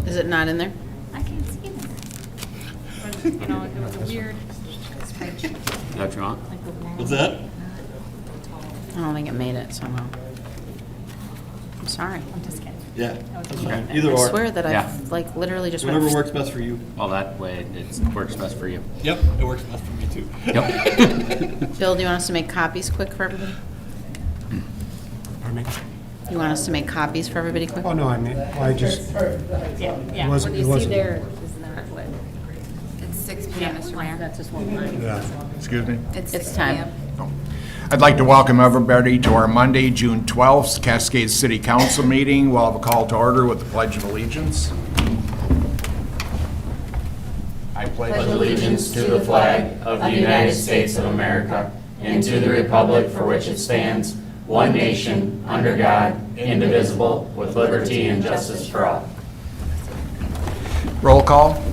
Is it not in there? I can't see it. But, you know, it was a weird spreadsheet. Is that what you want? Like the wall. What's that? I don't think it made it somehow. I'm sorry. I'm just kidding. Yeah, That was that's a fine. weird Either I or. swear that Yeah. I've like literally just Whatever went. works best for you. Well, that way it works best for you. Yep, it works best for me too. Yep. Bill, do you want us to make copies quick for everybody? Pardon me? You want us to make copies for everybody quick? Oh, no, I mean, I just, Yeah, yeah. wasn't- What it you see wasn't- there is not what. It's 6 Yeah, p.m., Mr. Mayor. that's just one line. yeah. Excuse me. It's 6 time. p.m. I'd like to welcome everybody to our Monday, June 12th Cascade City Council meeting. We'll have a call to order with the Pledge of Allegiance. I pledge allegiance to the flag of the United States of America and to the republic for which it stands, one nation, under God, indivisible, with liberty and justice for all. Roll call.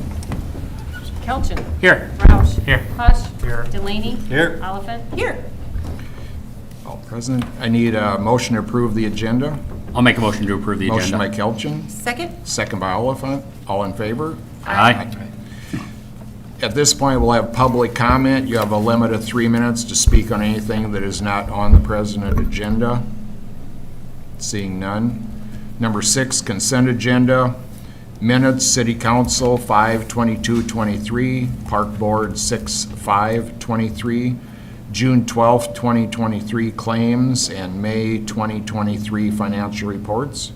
Kelchin. Here. Roush. Here. Hush. Here. Delaney. Here. Oliphant. Here. All present. I need a motion to approve the agenda. I'll make a motion to approve the Motion by agenda. Kelchin, Second? second by Oliphant. All in favor? Aye. At this point, we'll have public comment. You have a limit of 3 minutes to speak on anything that is not on the present agenda. Seeing none. Number 6, consent agenda. Minutes, City Council 5/22/23, Park Board 6/5/23, June 12th, 2023 claims, and May 2023 financial reports.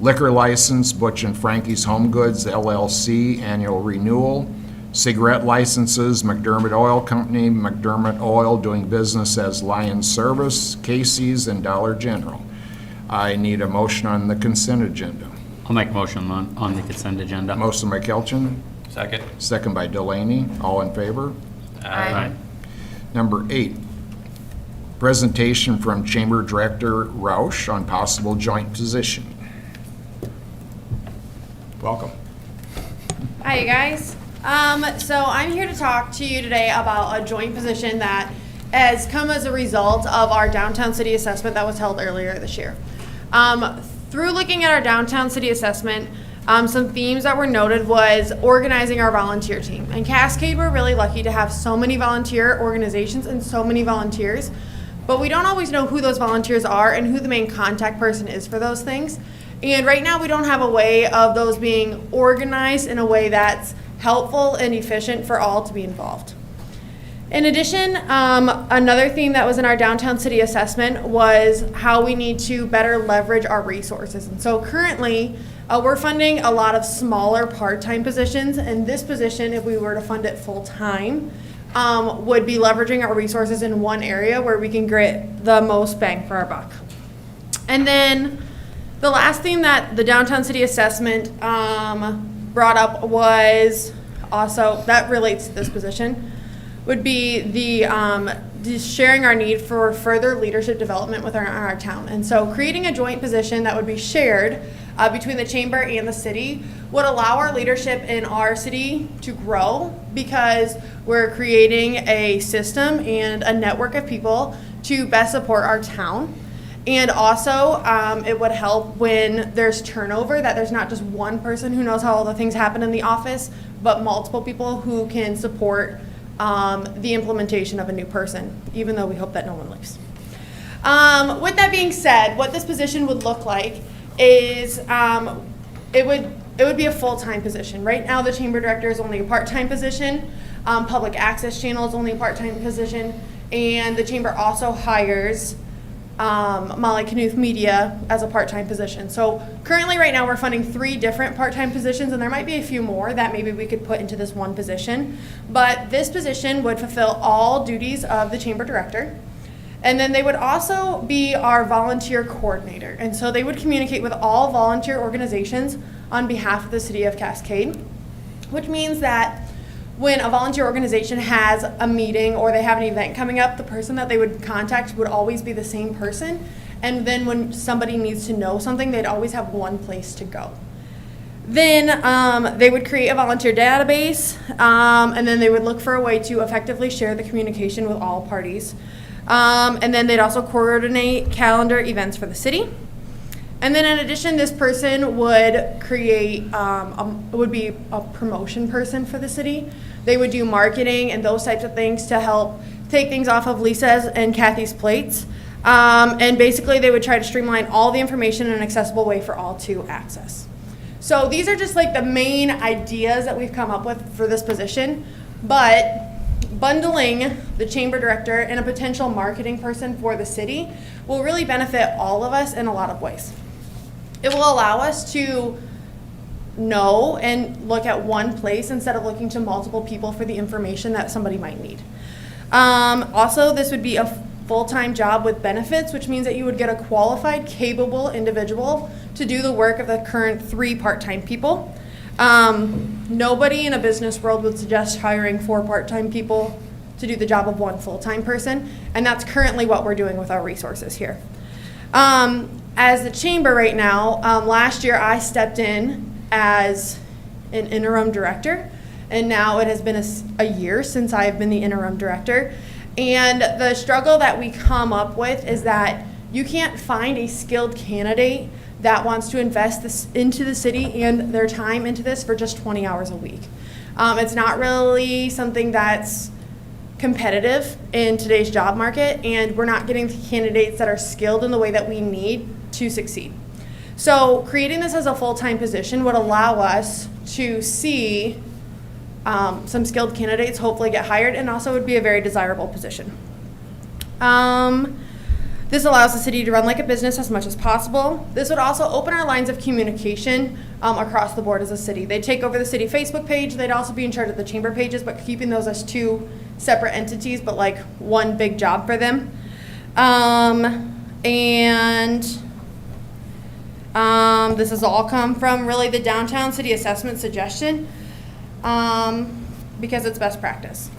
Liquor license, Butch and Frankie's Home Goods LLC annual renewal. Cigarette licenses, McDermott Oil Company, McDermott Oil doing business as Lion Service, Casey's, and Dollar General. I need a motion on the consent agenda. I'll make a motion on the consent agenda. Motion by Kelchin, Second. second by Delaney. All in favor? Aye. Number 8, presentation from Chamber Director Roush on possible joint position. Welcome. Hi, you guys. So I'm here to talk to you today about a joint position that has come as a result of our downtown city assessment that was held earlier this year. Through looking at our downtown city assessment, some themes that were noted was organizing our volunteer team. In Cascade, we're really lucky to have so many volunteer organizations and so many volunteers, but we don't always know who those volunteers are and who the main contact person is for those things. And right now, we don't have a way of those being organized in a way that's helpful and efficient for all to be involved. In addition, another theme that was in our downtown city assessment was how we need to better leverage our resources. And so currently, we're funding a lot of smaller part-time positions, and this position, if we were to fund it full-time, would be leveraging our resources in one area where we can get the most bang for our buck. And then the last theme that the downtown city assessment brought up was also, that relates to this position, would be the sharing our need for further leadership development within our town. And so creating a joint position that would be shared between the chamber and the city would allow our leadership in our city to grow, because we're creating a system and a network of people to best support our town. And also, it would help when there's turnover, that there's not just one person who knows how all the things happen in the office, but multiple people who can support the implementation of a new person, even though we hope that no one leaves. With that being said, what this position would look like is it would be a full-time position. Right now, the chamber director is only a part-time position. Public access channel is only a part-time position, and the chamber also hires Molly Knuth Media as a part-time position. So currently right now we're funding 3 different part-time positions, and there might be a few more that maybe we could put into this one position. But this position would fulfill all duties of the chamber director. And then they would also be our volunteer coordinator. And so they would communicate with all volunteer organizations on behalf of the city of Cascade, which means that when a volunteer organization has a meeting or they have an event coming up, the person that they would contact would always be the same person. And then when somebody needs to know something, they'd always have one place to go. Then they would create a volunteer database, and then they would look for a way to effectively share the communication with all parties. And then they'd also coordinate calendar events for the city. And then in addition, this person would create, would be a promotion person for the city. They would do marketing and those types of things to help take things off of Lisa's and Kathy's plates. And basically they would try to streamline all the information in an accessible way for all to access. So these are just like the main ideas that we've come up with for this position, but bundling the chamber director and a potential marketing person for the city will really benefit all of us in a lot of ways. It will allow us to know and look at one place instead of looking to multiple people for the information that somebody might need. Also, this would be a full-time job with benefits, which means that you would get a qualified, capable individual to do the work of the current 3 part-time people. Nobody in a business world would suggest hiring 4 part-time people to do the job of 1 full-time person, and that's currently what we're doing with our resources here. As the chamber right now, last year I stepped in as an interim director, and now it has been a year since I've been the interim director. And the struggle that we come up with is that you can't find a skilled candidate that wants to invest this into the city and their time into this for just 20 hours a week. It's not really something that's competitive in today's job market, and we're not getting the candidates that are skilled in the way that we need to succeed. So creating this as a full-time position would allow us to see some skilled candidates hopefully get hired, and also would be a very desirable position. This allows the city to run like a business as much as possible. This would also open our lines of communication across the board as a city. They'd take over the city Facebook page. They'd also be in charge of the chamber pages, but keeping those as 2 separate entities, but like one big job for them. This has all come from really the downtown city assessment suggestion, because it's best practice.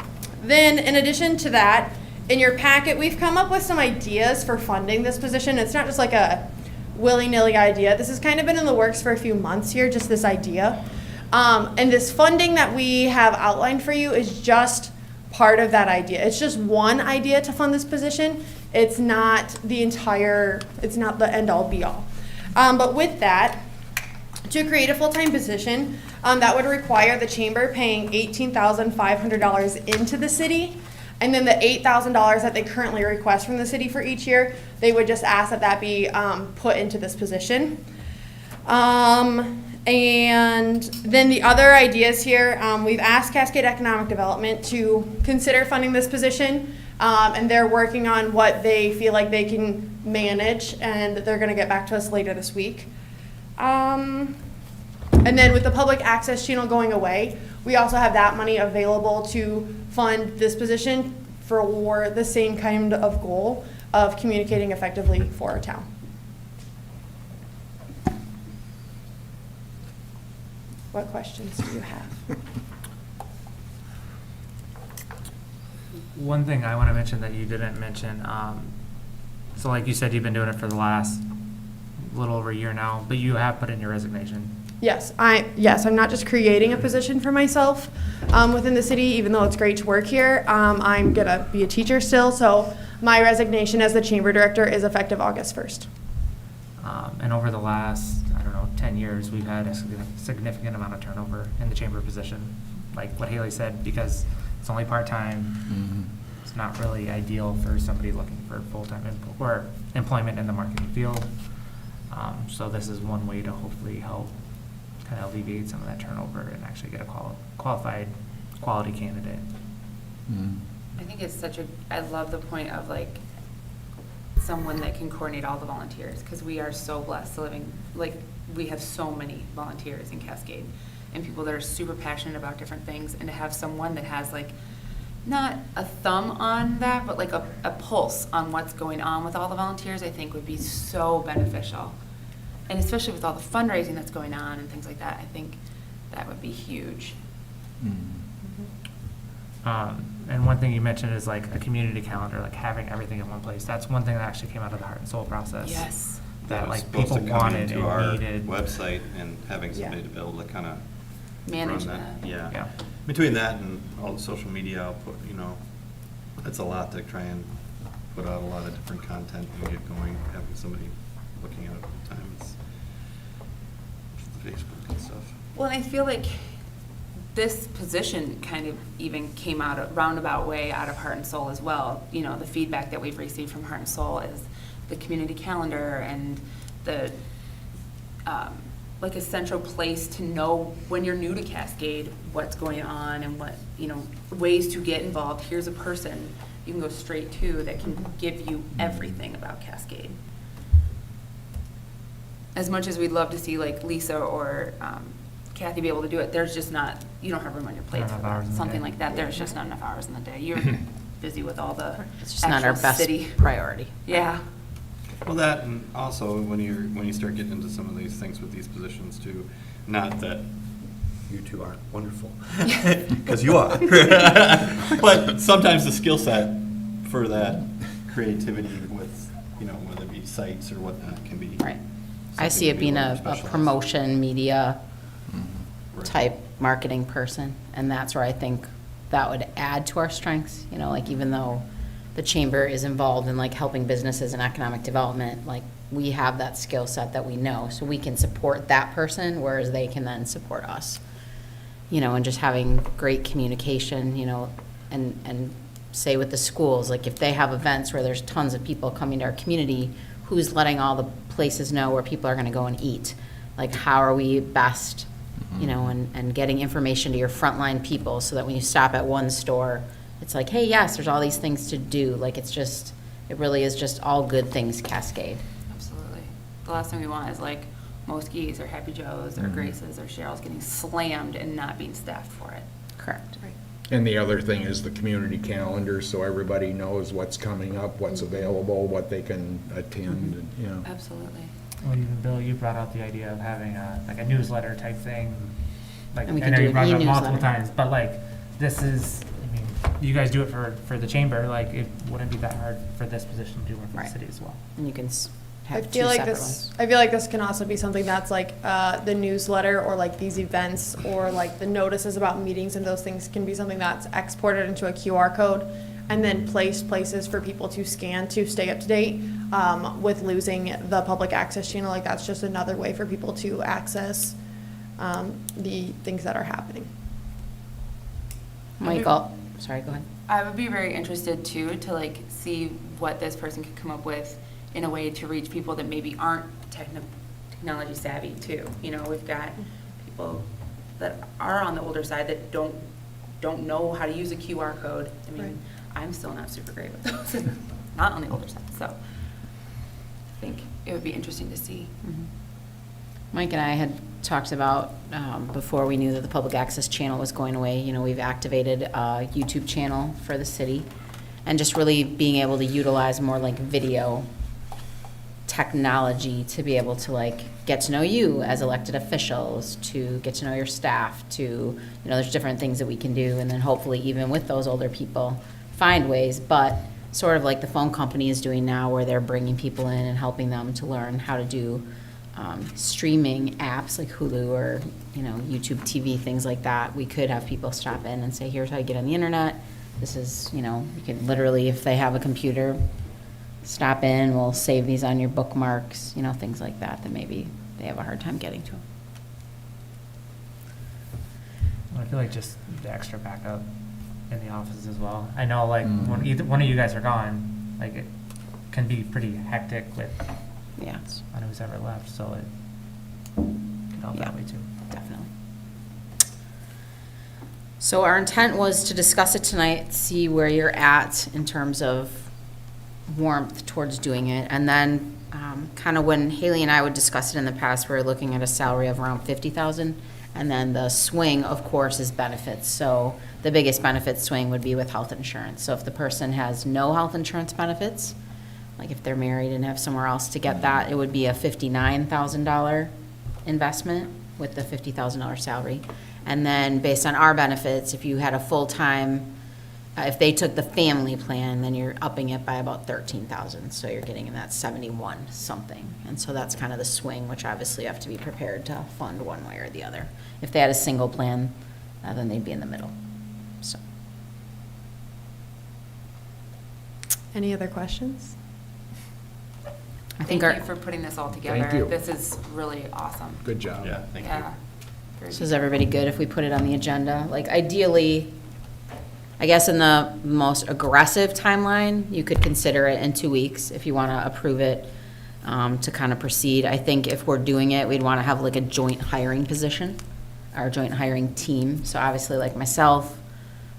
Then in addition to that, in your packet, we've come up with some ideas for funding this position. It's not just like a willy-nilly idea. This has kind of been in the works for a few months here, just this idea. And this funding that we have outlined for you is just part of that idea. It's just one idea to fund this position. It's not the end-all be-all. But with that, to create a full-time position, that would require the chamber paying $18,500 into the city, and then the $8,000 that they currently request from the city for each year, they would just ask that be put into this position. And then the other ideas here, we've asked Cascade Economic Development to consider funding this position, and they're working on what they feel like they can manage, and they're going to get back to us later this week. And then with the public access channel going away, we also have that money available to fund this position for the same kind of goal of communicating effectively for our town. What questions do you have? One thing I want to mention that you didn't mention, so like you said, you've been doing it for the last little over a year now, but you have put in your resignation. Yes, I'm not just creating a position for myself within the city, even though it's great to work here. I'm gonna be a teacher still, so my resignation as the chamber director is effective August 1st. And over the last, 10 years, we've had a significant amount of turnover in the chamber position. Like what Haley said, because it's only part-time, it's not really ideal for somebody looking for full-time or employment in the marketing field. So this is one way to hopefully help kind of alleviate some of that turnover and actually get a qualified, quality candidate. I think it's I love the point of like someone that can coordinate all the volunteers, because we are so blessed to we have so many volunteers in Cascade and people that are super passionate about different things, and to have someone that has like not a thumb on that, but like a pulse on what's going on with all the volunteers, I think would be so beneficial. And especially with all the fundraising that's going on and things like that, I think that would be huge. And one thing you mentioned is like a community calendar, like having everything in one place. That's one thing that actually came out of the Heart and Soul process. Yes. That was like supposed people to come wanted into our and needed. website, and having somebody to be able to kind of Manage run that. Yeah. Yeah. Between that and all the social media output, it's a lot to try and put out a lot of different content and get going. Having somebody looking at it all the time. It's just the Facebook and stuff. Well, I feel like this position kind of even came out a roundabout way out of Heart and Soul as well. You know, the feedback that we've received from Heart and Soul is the community calendar and the, like a central place to know when you're new to Cascade, what's going on and what, you know, ways to get involved. Here's a person you can go straight to that can give you everything about Cascade. As much as we'd love to see like Lisa or Kathy be able to do it, there's just not, you don't have room on your plate Not for enough hours in the something day. like that. There's just not enough hours in the day. You're busy with all the It's just not our actual best city. priority. Yeah. Well, that, and also when you start getting into some of these things with these positions too, not that you two are wonderful, because you are. But sometimes the skill set for that creativity with, you know, whether it be sites or whatnot can be. Right. I something see to it be being little a specialized. promotion, media Right. type marketing person, and that's where I think that would add to our strengths, you know, like even though the chamber is involved in like helping businesses and economic development, like we have that skill set that we know, so we can support that person, whereas they can then support us. You know, and just having great communication, you know, and say with the schools, like if they have events where there's tons of people coming to our community, who's letting all the places know where people are gonna go and eat? Like, how are we best, you know, and getting information to your frontline people so that when you stop at one store, it's like, hey, yes, there's all these things to do. Like, it's just, it really is just all good things cascade. Absolutely. The last thing we want is like Moski's or Happy Joe's or Grace's or Cheryl's getting slammed and not being staffed for it. Correct. And the other thing is the community calendar, so everybody knows what's coming up, what's available, what they can attend, and, you know. Absolutely. Well, even Bill, you brought out the idea of having like a newsletter type thing. Like, And we I could know do you an brought it up multiple e-newsletter. times, but like, this is, I mean, you guys do it for the chamber, like, it wouldn't be that hard for this position to do one for the Right. city as well. And you can I have two feel like separate this, ones. I feel like this can also be something that's like, the newsletter or like these events or like the notices about meetings and those things can be something that's exported into a QR code and then placed places for people to scan to stay up to date. With losing the public access channel, like that's just another way for people to access, the things that are happening. Michael, sorry, go ahead. I would be very interested too, to like see what this person could come up with in a way to reach people that maybe aren't technology savvy too. You know, we've got people that are on the older side that don't know how to use a QR code. I mean, Right. I'm still not super great with those, not on the older side, so I think it would be interesting to see. Mike and I had talked about, before we knew that the public access channel was going away, you know, we've activated a YouTube channel for the city, and just really being able to utilize more like video technology to be able to like get to know you as elected officials, to get to know your staff, to, you know, there's different things that we can do, and then hopefully even with those older people, find ways, but sort of like the phone company is doing now, where they're bringing people in and helping them to learn how to do streaming apps like Hulu or, you know, YouTube TV, things like that. We could have people stop in and say, here's how you get on the internet. This is, you know, you can literally, if they have a computer, stop in, we'll save these on your bookmarks, you know, things like that, that maybe they have a hard time getting to. I feel like just the extra backup in the offices as well. I know, like, when either one of you guys are gone, like, it can be pretty hectic with Yeah, on who's ever left, so it can help Yeah. that way too. definitely. So our intent was to discuss it tonight, see where you're at in terms of warmth towards doing it. And then, kind of when Haley and I would discuss it in the past, we were looking at a salary of around 50,000. And then the swing, of course, is benefits. So the biggest benefit swing would be with health insurance. So if the person has no health insurance benefits, like if they're married and have somewhere else to get that, it would be a $59,000 investment with the $50,000 salary. And then based on our benefits, if you had a full-time, if they took the family plan, then you're upping it by about 13,000. So you're getting in that 71 something. And so that's kind of the swing, which obviously you have to be prepared to fund one way or the other. If they had a single plan, then they'd be in the middle. So. Any other questions? I think Thank our, you for putting this all together. Thank you. This is really awesome. Good job. Yeah, thank you. Yeah. Very so is everybody good if we put it on the agenda? Like ideally, I guess in the most aggressive timeline, you could consider it in 2 weeks if you want to approve it to kind of proceed. I think if we're doing it, we'd want to have like a joint hiring position, our joint hiring team. So obviously like myself,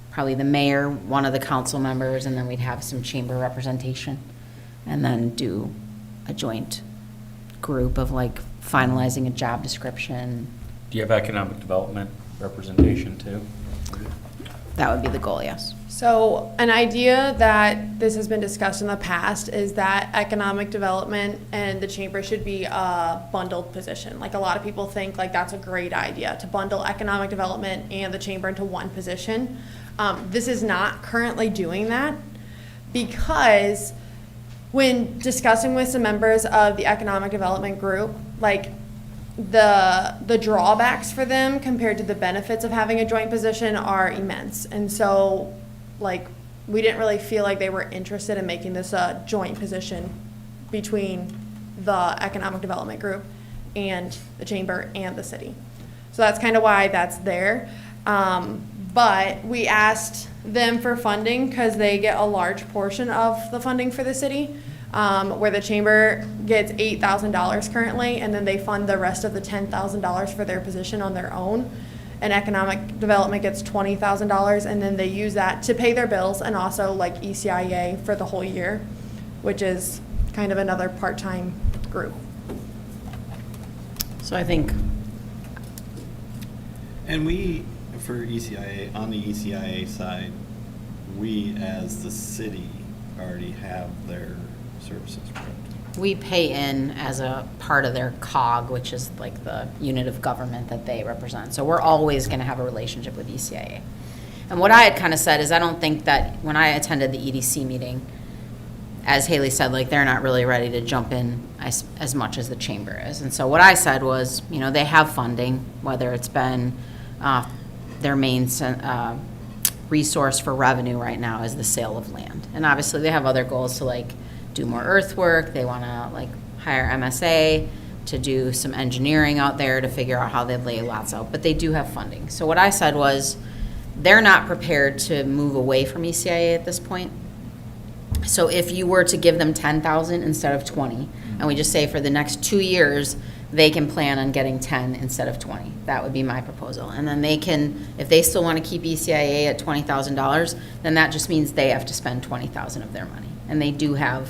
probably the mayor, one of the council members, and then we'd have some chamber representation. And then do a joint group of like finalizing a job description. Do you have economic development representation too? That would be the goal, yes. So an idea that this has been discussed in the past is that economic development and the chamber should be a bundled position. Like a lot of people think like that's a great idea to bundle economic development and the chamber into one position. This is not currently doing that because when discussing with some members of the economic development group, like the drawbacks for them compared to the benefits of having a joint position are immense. And so like we didn't really feel like they were interested in making this a joint position between the economic development group and the chamber and the city. So that's kind of why that's there. But we asked them for funding because they get a large portion of the funding for the city, where the chamber gets $8,000 currently, and then they fund the rest of the $10,000 for their position on their own. And economic development gets $20,000, and then they use that to pay their bills and also like ECIA for the whole year, which is kind of another part-time group. So I think, And we, for ECIA, on the ECIA side, we as the city already have their services, correct? we pay in as a part of their COG, which is like the unit of government that they represent. So we're always going to have a relationship with ECIA. And what I had kind of said is I don't think that when I attended the EDC meeting, as Haley said, like they're not really ready to jump in as much as the chamber is. And so what I said was, you know, they have funding, whether it's been their main resource for revenue right now is the sale of land. And obviously they have other goals to like do more earthwork. They want to like hire MSA to do some engineering out there to figure out how they lay lots out. But they do have funding. So what I said was they're not prepared to move away from ECIA at this point. So if you were to give them 10,000 instead of 20, and we just say for the next 2 years, they can plan on getting 10 instead of 20. That would be my proposal. And then they can, if they still want to keep ECIA at $20,000, then that just means they have to spend 20,000 of their money. And they do have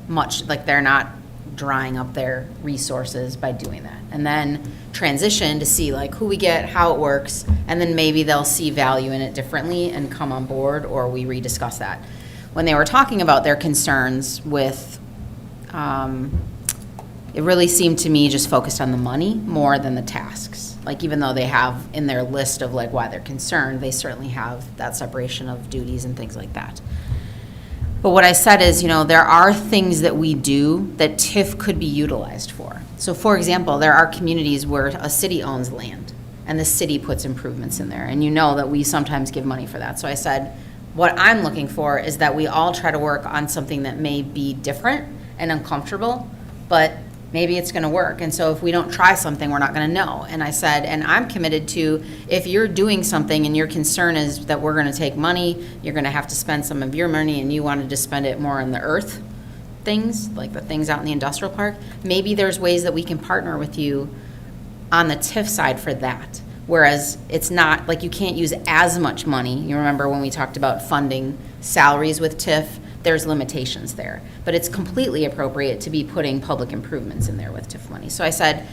much, like they're not drying up their resources by doing that. And then transition to see like who we get, how it works, and then maybe they'll see value in it differently and come on board, or we rediscuss that. When they were talking about their concerns with, it really seemed to me just focused on the money more than the tasks. Like even though they have in their list of like why they're concerned, they certainly have that separation of duties and things like that. But what I said is, you know, there are things that we do that TIF could be utilized for. So for example, there are communities where a city owns land and the city puts improvements in there. And you know that we sometimes give money for that. So I said, what I'm looking for is that we all try to work on something that may be different and uncomfortable, but maybe it's going to work. And so if we don't try something, we're not going to know. And I said, and I'm committed to, if you're doing something and your concern is that we're going to take money, you're going to have to spend some of your money and you wanted to spend it more on the earth things, like the things out in the industrial park, maybe there's ways that we can partner with you on the TIF side for that. Whereas it's not, like you can't use as much money. You remember when we talked about funding salaries with TIF, there's limitations there. But it's completely appropriate to be putting public improvements in there with TIF money. So I said,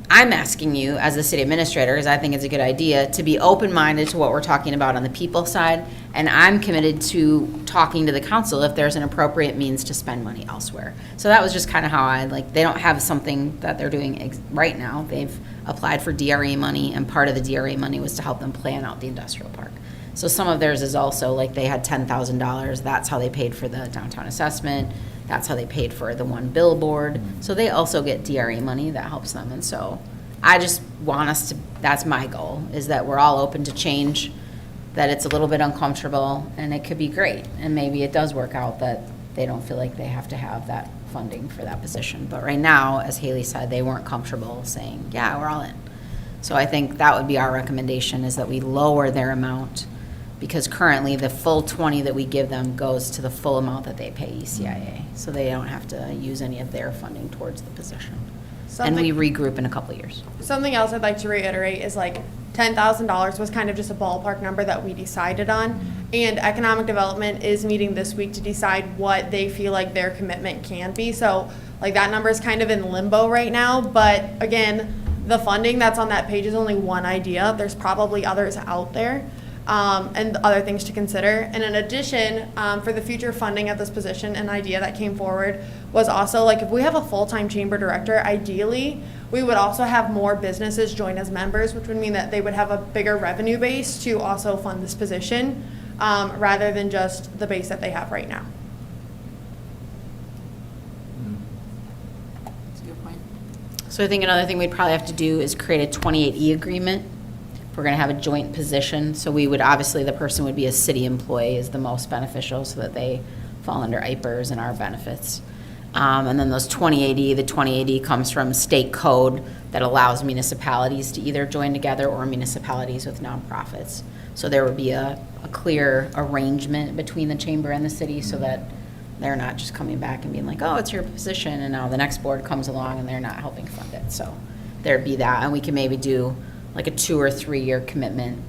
I'm asking you as the city administrator, because I think it's a good idea, to be open-minded to what we're talking about on the people side, and I'm committed to talking to the council if there's an appropriate means to spend money elsewhere. So that was just kind of how I, like, they don't have something that they're doing right now. They've applied for DRE money, and part of the DRE money was to help them plan out the industrial park. So some of theirs is also, like, they had $10,000. That's how they paid for the downtown assessment. That's how they paid for the one billboard. So they also get DRE money that helps them. And so I just want us to, that's my goal, is that we're all open to change, that it's a little bit uncomfortable, and it could be great. And maybe it does work out that they don't feel like they have to have that funding for that position. But right now, as Haley said, they weren't comfortable saying, yeah, we're all in. So I think that would be our recommendation, is that we lower their amount, because currently the full 20 that we give them goes to the full amount that they pay ECIA. So they don't have to use any of their funding towards the position. And we regroup in a couple of years. Something else I'd like to reiterate is like $10,000 was kind of just a ballpark number that we decided on. And economic development is meeting this week to decide what they feel like their commitment can be. So like that number is kind of in limbo right now. But again, the funding that's on that page is only one idea. There's probably others out there. And other things to consider. And in addition, for the future funding of this position, an idea that came forward was also like, if we have a full-time chamber director, ideally, we would also have more businesses join as members, which would mean that they would have a bigger revenue base to also fund this position, rather than just the base that they have right now. That's a good point. So I think another thing we'd probably have to do is create a 28E agreement. If we're going to have a joint position, so we would, obviously, the person would be a city employee is the most beneficial, so that they fall under IPERS and our benefits. And then those 2080, the 2080 comes from state code that allows municipalities to either join together or municipalities with nonprofits. So there would be a clear arrangement between the chamber and the city, so that they're not just coming back and being like, oh, it's your position, and now the next board comes along and they're not helping fund it. So there'd be that, and we can maybe do like a 2 or 3 year commitment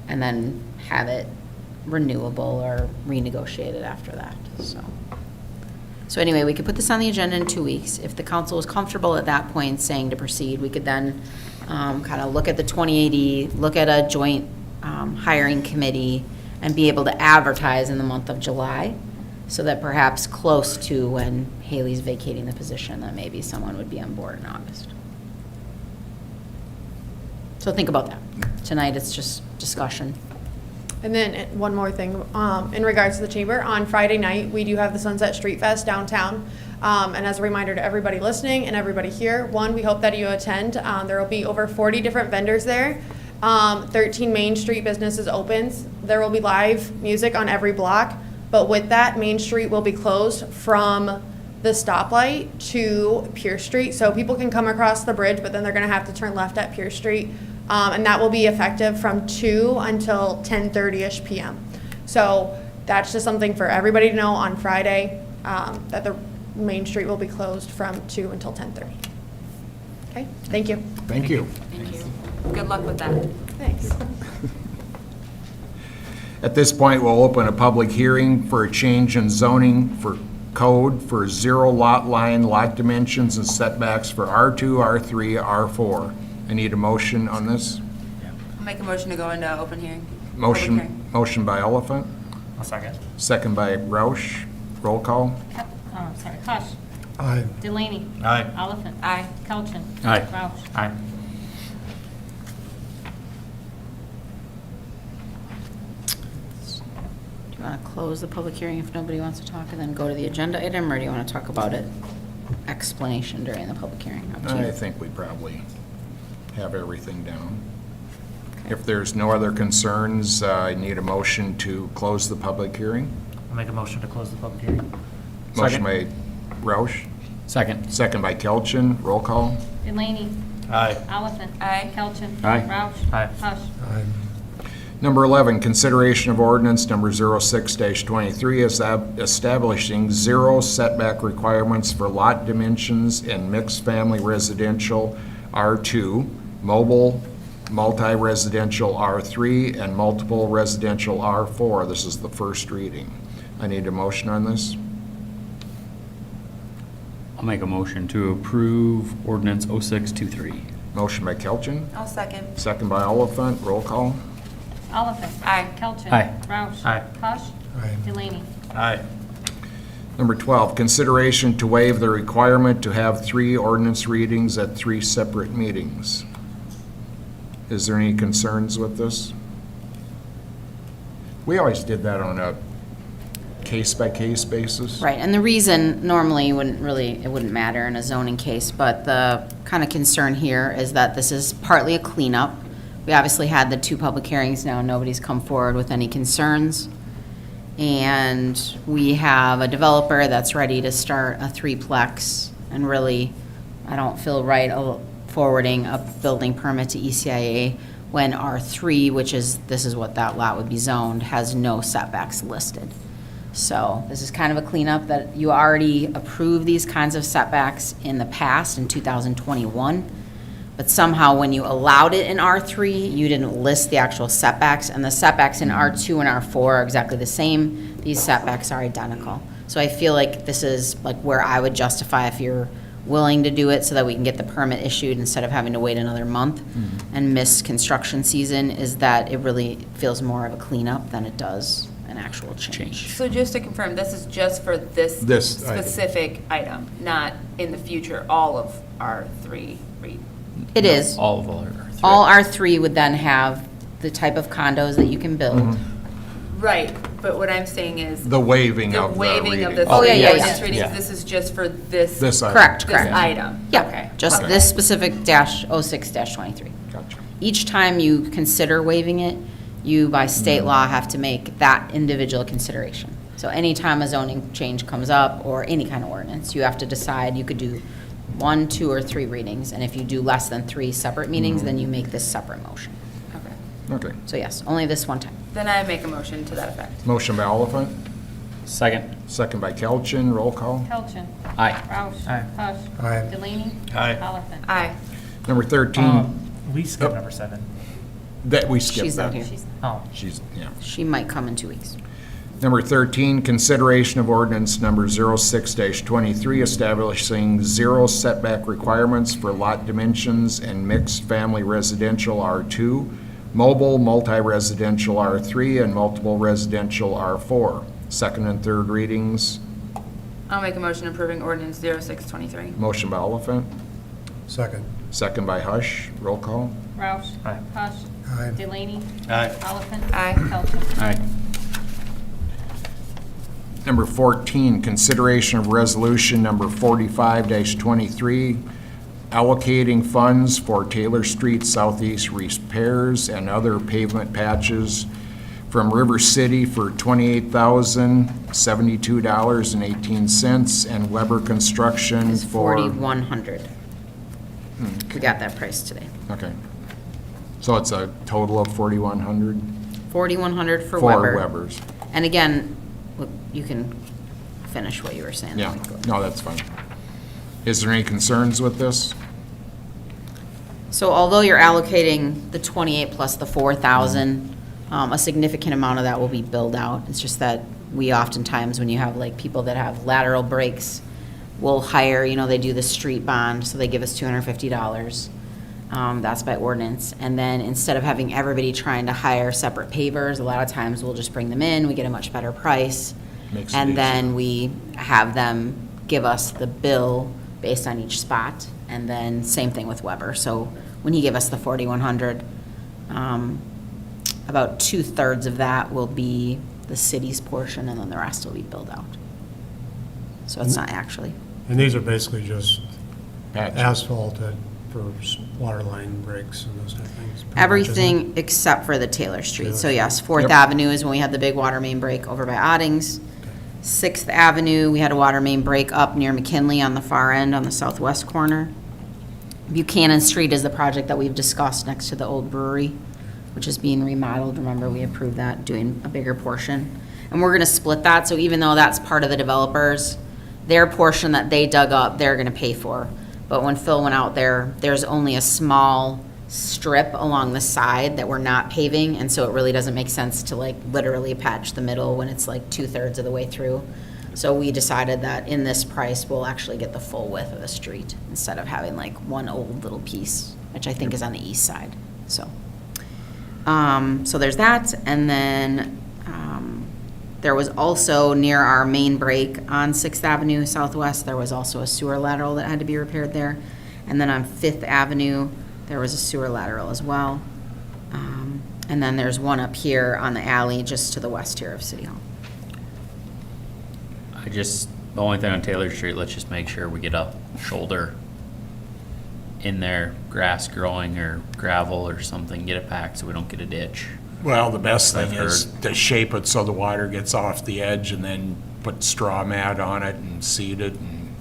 and then have it renewable or renegotiated after that, So anyway, we could put this on the agenda in 2 weeks. If the council is comfortable at that point saying to proceed, we could then kind of look at the 2080, look at a joint hiring committee, and be able to advertise in the month of July, so that perhaps close to when Haley's vacating the position, that maybe someone would be on board in August. So think about that. Tonight, it's just discussion. And then one more thing, in regards to the chamber, on Friday night, we do have the Sunset Street Fest downtown. And as a reminder to everybody listening and everybody here, one, we hope that you attend. There will be over 40 different vendors there. 13 Main Street businesses opens. There will be live music on every block. But with that, Main Street will be closed from the stoplight to Pierce Street. So people can come across the bridge, but then they're going to have to turn left at Pierce Street. And that will be effective from 2 until 10:30ish p.m. So that's just something for everybody to know on Friday, that the Main Street will be closed from 2 until 10:30. Okay, thank you. Thank you. Thank you. Good luck with that. Thanks. At this point, we'll open a public hearing for a change in zoning for code for 0 lot line, lot dimensions, and setbacks for R2, R3, R4. I need a motion on this. I'll make a motion to go into open hearing. Public hearing. Motion by Elephant, I'll second. second by Roush. Roll call. Hush. Aye. Delaney. Aye. Oliphant. Aye. Kelchen. Aye. Roush. Aye. Do you want to close the public hearing if nobody wants to talk, and then go to the agenda item, or do you want to talk about it, explanation during the public hearing? Up to you. I think we probably have everything down. If there's no other concerns, I need a motion to close the public hearing. I'll make a motion to close the public hearing. Motion by Roush, Second. second by Kelchen. Roll call. Delaney. Aye. Oliphant. Aye. Kelchen. Aye. Roush. Aye. Hush. Number 11, consideration of ordinance number 06-23, establishing 0 setback requirements for lot dimensions in mixed-family residential R2, mobile, multi-residential R3, and multiple residential R4. This is the first reading. I need a motion on this. I'll make a motion to approve ordinance 0623. Motion by Kelchen, I'll second. second by Oliphant. Roll call. Oliphant. Aye. Kelchen. Aye. Roush. Aye. Hush. Delaney. Aye. Number 12, consideration to waive the requirement to have 3 ordinance readings at 3 separate meetings. Is there any concerns with this? We always did that on a case-by-case basis. Right, and the reason, normally, it wouldn't matter in a zoning case, but the kind of concern here is that this is partly a cleanup. We obviously had the 2 public hearings now, nobody's come forward with any concerns. And we have a developer that's ready to start a threeplex, and really, I don't feel right forwarding a building permit to ECIA when R3, which is, this is what that lot would be zoned, has no setbacks listed. So this is kind of a cleanup that you already approved these kinds of setbacks in the past in 2021. But somehow when you allowed it in R3, you didn't list the actual setbacks, and the setbacks in R2 and R4 are exactly the same. These setbacks are identical. So I feel like this is like where I would justify if you're willing to do it so that we can get the permit issued instead of having to wait another month and miss construction season, is that it really feels more of a cleanup than it does an actual change. So just to confirm, this is just for this This item. specific item, not in the future, all of our 3 It is. All of our. three. All R3 would then have the type of condos that you can build. Right, but what I'm saying is. The waiving The of the waiving of the reading. Oh, yeah, three yeah, ordinance yeah. readings, Yeah. this is just for this. This item. Correct, This correct. item. Yeah, Okay. just Okay. this specific dash 06-23. Gotcha. Each time you consider waiving it, you by state law have to make that individual consideration. So anytime a zoning change comes up or any kind of ordinance, you have to decide, you could do 1, 2, or 3 readings. And if you do less than 3 separate meetings, then you make this separate motion. Okay. Okay. So yes, only this one time. Then I make a motion to that effect. Motion by Oliphant, Second. second by Kelchin, roll call. Pelchin. Aye. Roush. Aye. Hush. Aye. Delaney. Aye. Oliphant. Aye. Number 13, We skipped Oh. number 7. that we skipped She's not that. here. Oh, She's, yeah. She might come in 2 weeks. Number 13, consideration of ordinance number 06-23, establishing 0 setback requirements for lot dimensions and mixed-family residential R2, mobile multi-residential R3, and multiple residential R4. Second and third readings. I'll make a motion approving ordinance 06-23. Motion by Oliphant, Second. second by Hush. Roll call. Roush. Aye. Hush. Aye. Delaney. Aye. Oliphant. Aye. Pelchin. Aye. Number 14, consideration of resolution number 45-23, allocating funds for Taylor Street Southeast repairs and other pavement patches from River City for $28,072.18, and Weber Construction It's for... 4,100. We got that price today. Okay. So it's a total of 4,100? 4,100 for For Weber. Webers. And again, look, you can finish what you were saying. Yeah, no, that's fine. Is there any concerns with this? So although you're allocating the 28 plus the 4,000, a significant amount of that will be billed out. It's just that we oftentimes, when you have like people that have lateral breaks, will hire, they do the street bond, so they give us $250. That's by ordinance. And then instead of having everybody trying to hire separate pavers, a lot of times we'll just bring them in, we get a much better price. Makes it And easy. then we have them give us the bill based on each spot. And then same thing with Weber. So when he gave us the 4,100, about 2/3 of that will be the city's portion, and then the rest will be billed out. So it's not actually. And these are basically just Patch. asphalted for water line breaks and those type of things. pretty much, isn't it? Everything except for the Taylor Street. So Taylor yes, Street. 4th Yep. Avenue is when we had the big water main break over by Oddings. 6th Avenue, we had a water main break up near McKinley on the far end on the southwest corner. Buchanan Street is the project that we've discussed next to the old brewery, which is being remodeled. Remember, we approved that, doing a bigger portion. And we're gonna split that, so even though that's part of the developers, their portion that they dug up, they're gonna pay for. But when Phil went out there, there's only a small strip along the side that we're not paving, and so it really doesn't make sense to like literally patch the middle when it's like 2/3 of the way through. So we decided that in this price, we'll actually get the full width of the street instead of having like one old little piece, which I think is on the east side, so. So there's that, and then, there was also near our main break on 6th Avenue Southwest, there was also a sewer lateral that had to be repaired there. And then on 5th Avenue, there was a sewer lateral as well. And then there's one up here on the alley just to the west here of City Hall. The only thing on Taylor Street, let's just make sure we get a shoulder in there, grass growing or gravel or something, get it packed so we don't get a ditch. Well, the best thing I've is to shape it so the water gets off the edge and then put straw mat on it and seed it and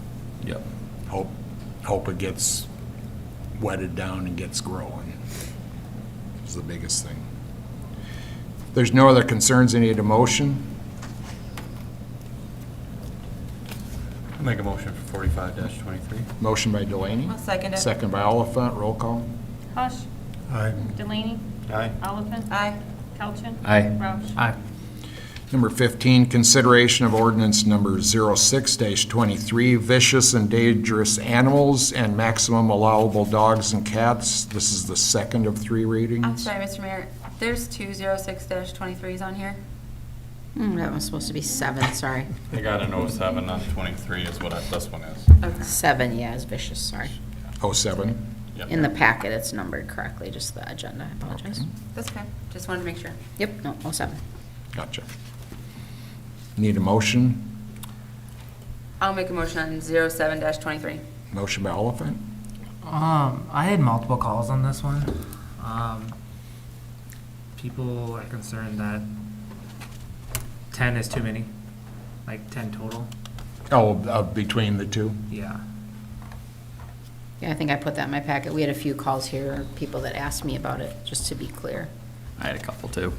Yep. hope it gets wetted down and gets growing. Is the biggest thing. If there's no other concerns, I need a motion. I'll make a motion for 45-23. Motion by Delaney. I'll second it. Second by Oliphant, roll call. Hush, Aye. Delaney, Aye. Oliphant. Aye. Calchin. Aye. Roush. Aye. Number 15, consideration of ordinance number 06-23, vicious and dangerous animals and maximum allowable dogs and cats. This is the second of 3 readings. I'm sorry, Mr. Mayor, there's 206-23s on here. That was supposed to be 7, sorry. I got an 07 on 23 is what this one is. Okay. 7, yeah, is vicious, sorry. 07. Yep. In the packet, it's numbered correctly, just the agenda, I apologize. That's okay, just wanted to make sure. Yep, no, 07. Gotcha. Need a motion? I'll make a motion on 07-23. Motion by Oliphant. I had multiple calls on this one. People are concerned that 10 is too many, like 10 total. Oh, between the two? Yeah. Yeah, I think I put that in my packet. We had a few calls here, people that asked me about it, just to be clear. I had a couple too.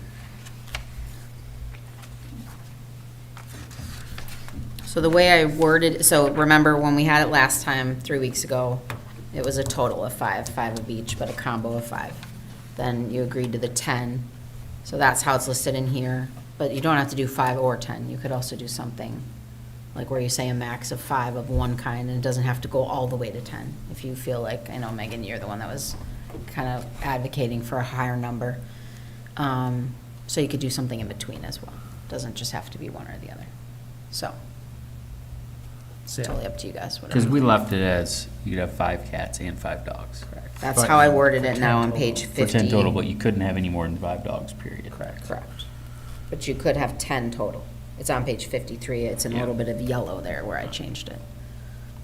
So the way I worded, so remember when we had it last time, 3 weeks ago, it was a total of 5 of each, but a combo of 5. Then you agreed to the 10, so that's how it's listed in here. But you don't have to do 5 or 10. You could also do something like where you say a max of 5 of one kind, and it doesn't have to go all the way to 10. If you feel like, I know Megan, you're the one that was kind of advocating for a higher number. So you could do something in between as well. Doesn't just have to be one or the other. So. It's Yeah. totally up to you guys. whatever Because you we think. left it as you could have 5 cats and 5 dogs. That's how I worded it now on page 50. For 10 total, but you couldn't have any more than 5 dogs, period. Correct. But you could have 10 total. It's on page 53. It's in a Yeah. little bit of yellow there where I changed it.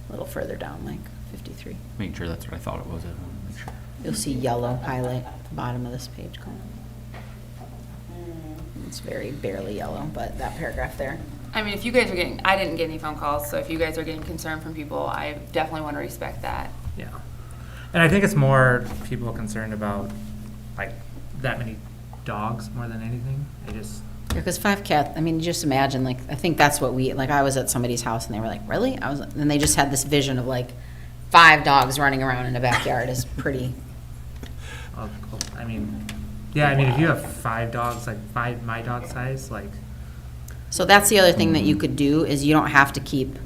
A little further down, like 53. Make sure that's what I thought it was. I wanted to make sure. You'll see yellow highlight at the bottom of this page. Colin. It's very barely yellow, but that paragraph there. I mean, if you guys are getting, I didn't get any phone calls, so if you guys are getting concerned from people, I definitely want to respect that. Yeah. And I think it's more people concerned about like that many dogs more than anything. They just, Because 5 cats, I mean, just imagine, like, I think that's what like, I was at somebody's house and they were like, really? And they just had this vision of like 5 dogs running around in a backyard is pretty, I mean, yeah, I mean, if you have 5 dogs, like 5 my dog size, like, so that's the other thing that you could do, is you don't have to keep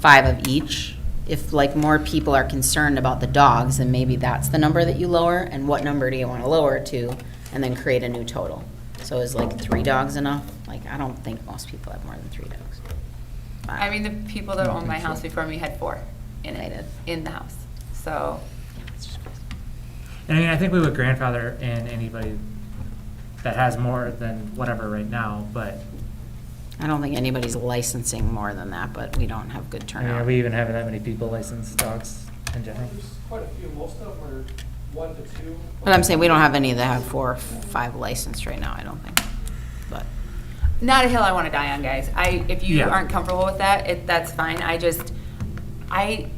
5 of each. If like more people are concerned about the dogs, then maybe that's the number that you lower, and what number do you want to lower it to, and then create a new total. So is like 3 dogs enough? Like, I don't think most people have more than 3 dogs. I mean, the people that owned my house before me had 4 in They it, did. in the house. So, and I mean, I think we would grandfather in anybody that has more than whatever right now, but I don't think anybody's licensing more than that, but we don't have good I mean, are turnout. we even having that many people license dogs in general? There's quite a few, most of them are 1 to 2. But I'm saying we don't have any that have 4 or 5 licensed right now, I don't think. But not a hill I want to die on, guys. If you Yeah. aren't comfortable with that, that's fine. I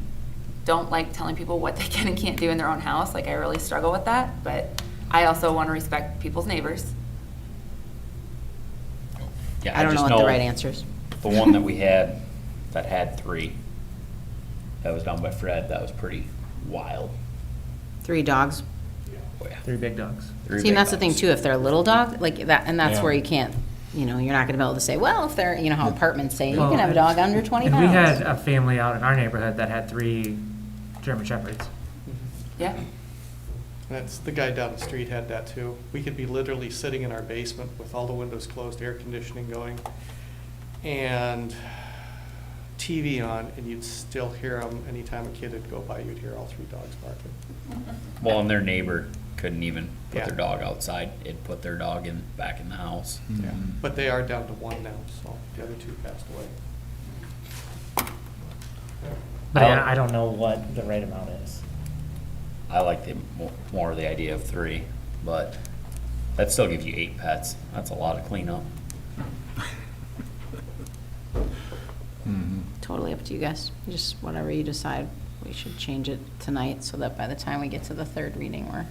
don't like telling people what they can and can't do in their own house. Like, I really struggle with that, but I also want to respect people's neighbors. Yeah, I don't know just what the right answer is. The one that we had, that had 3, that was down by Fred, that was pretty wild. 3 dogs. Oh, yeah. 3 big dogs. 3 See, big and that's the thing dogs. too, if they're a little dog, like that, and that's Yeah. where you can't, you're not gonna be able to say, well, if they're, how apartments say, you Well, can have a dog under 20 And pounds. we had a family out in our neighborhood that had 3 German Shepherds. Yeah. That's, the guy down the street had that too. We could be literally sitting in our basement with all the windows closed, air conditioning going, and TV on, and you'd still hear them. Anytime a kid would go by, you'd hear all 3 dogs barking. Well, and their neighbor couldn't even put Yeah. their dog outside. It put their dog back in the house. Yeah. But they are down to 1 now, so the other 2 passed away. But I don't know what the right amount is. I like more the idea of 3, but That still gives you 8 pets. That's a lot of cleanup. Totally up to you guys. Just whatever you decide. We should change it tonight so that by the time we get to the third reading, we're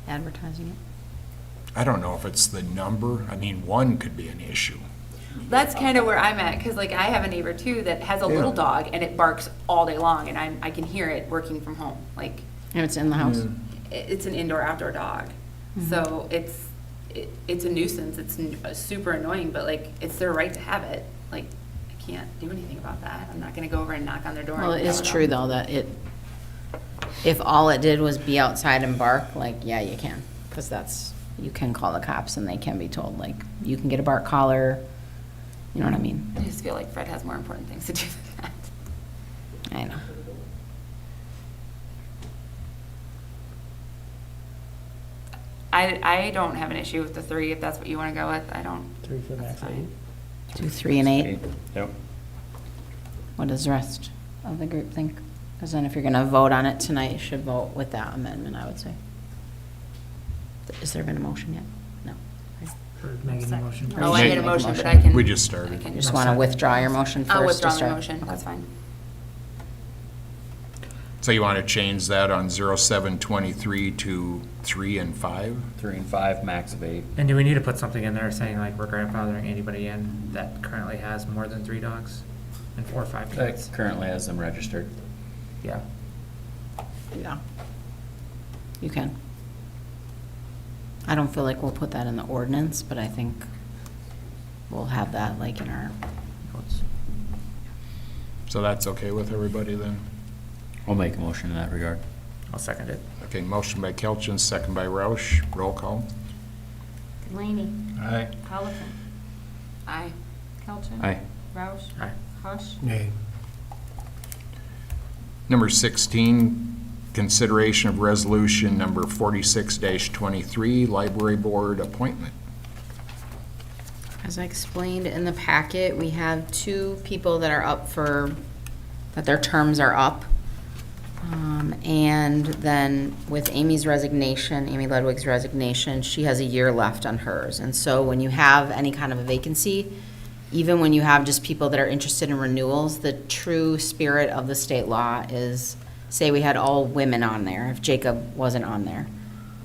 advertising it. I don't know if it's the number. I mean, one could be an issue. That's kind of where I'm at, because like I have a neighbor too that has a little Yeah. dog and it barks all day long, and I can hear it working from home. Like, And it's in the house. it's an indoor-outdoor dog. So it's a nuisance. It's super annoying, but like, it's their right to have it. Like, I can't do anything about that. I'm not gonna go over and knock on their door. Well, and it is yell at true them. though that if all it did was be outside and bark, like, yeah, you can. Because you can call the cops and they can be told, like, you can get a bark collar. You know what I mean? I just feel like Fred has more important things to do than that. I know. I don't have an issue with the 3, if that's what you wanna go with. I don't. 3 for That's max fine. 2, 3, and 8. Yep. What does the rest of the group think? Because then if you're gonna vote on it tonight, you should vote with that amendment, I would say. Has there been a motion yet? No. For making a motion. Oh, I Make made a a motion, but motion. I can. We just I started. can- You just want to withdraw your motion first I'll to withdraw my start? motion, that's fine. So you want to change that on 0723 to 3 and 5? 3 and 5, max of 8. And do we need to put something in there saying like we're grandfathering anybody in that currently has more than 3 dogs and 4 or 5 cats? Currently has them registered. Yeah. Yeah. You can. I don't feel like we'll put that in the ordinance, but I think we'll have that like in our, So that's okay with everybody then? I'll make a motion in that regard. I'll second it. Okay, motion by Kelchen, second by Roush. Roll call. Delaney. Aye. Oliphant. Aye. Kelchen. Aye. Roush. Aye. Hush. Nay. Number 16, consideration of resolution number 46-23, library board appointment. as I explained in the packet, we have 2 people that are up that their terms are up. And then with Amy's resignation, Amy Ludwig's resignation, she has a year left on hers. And so when you have any kind of a vacancy, even when you have just people that are interested in renewals, the true spirit of the state law is, say we had all women on there, if Jacob wasn't on there.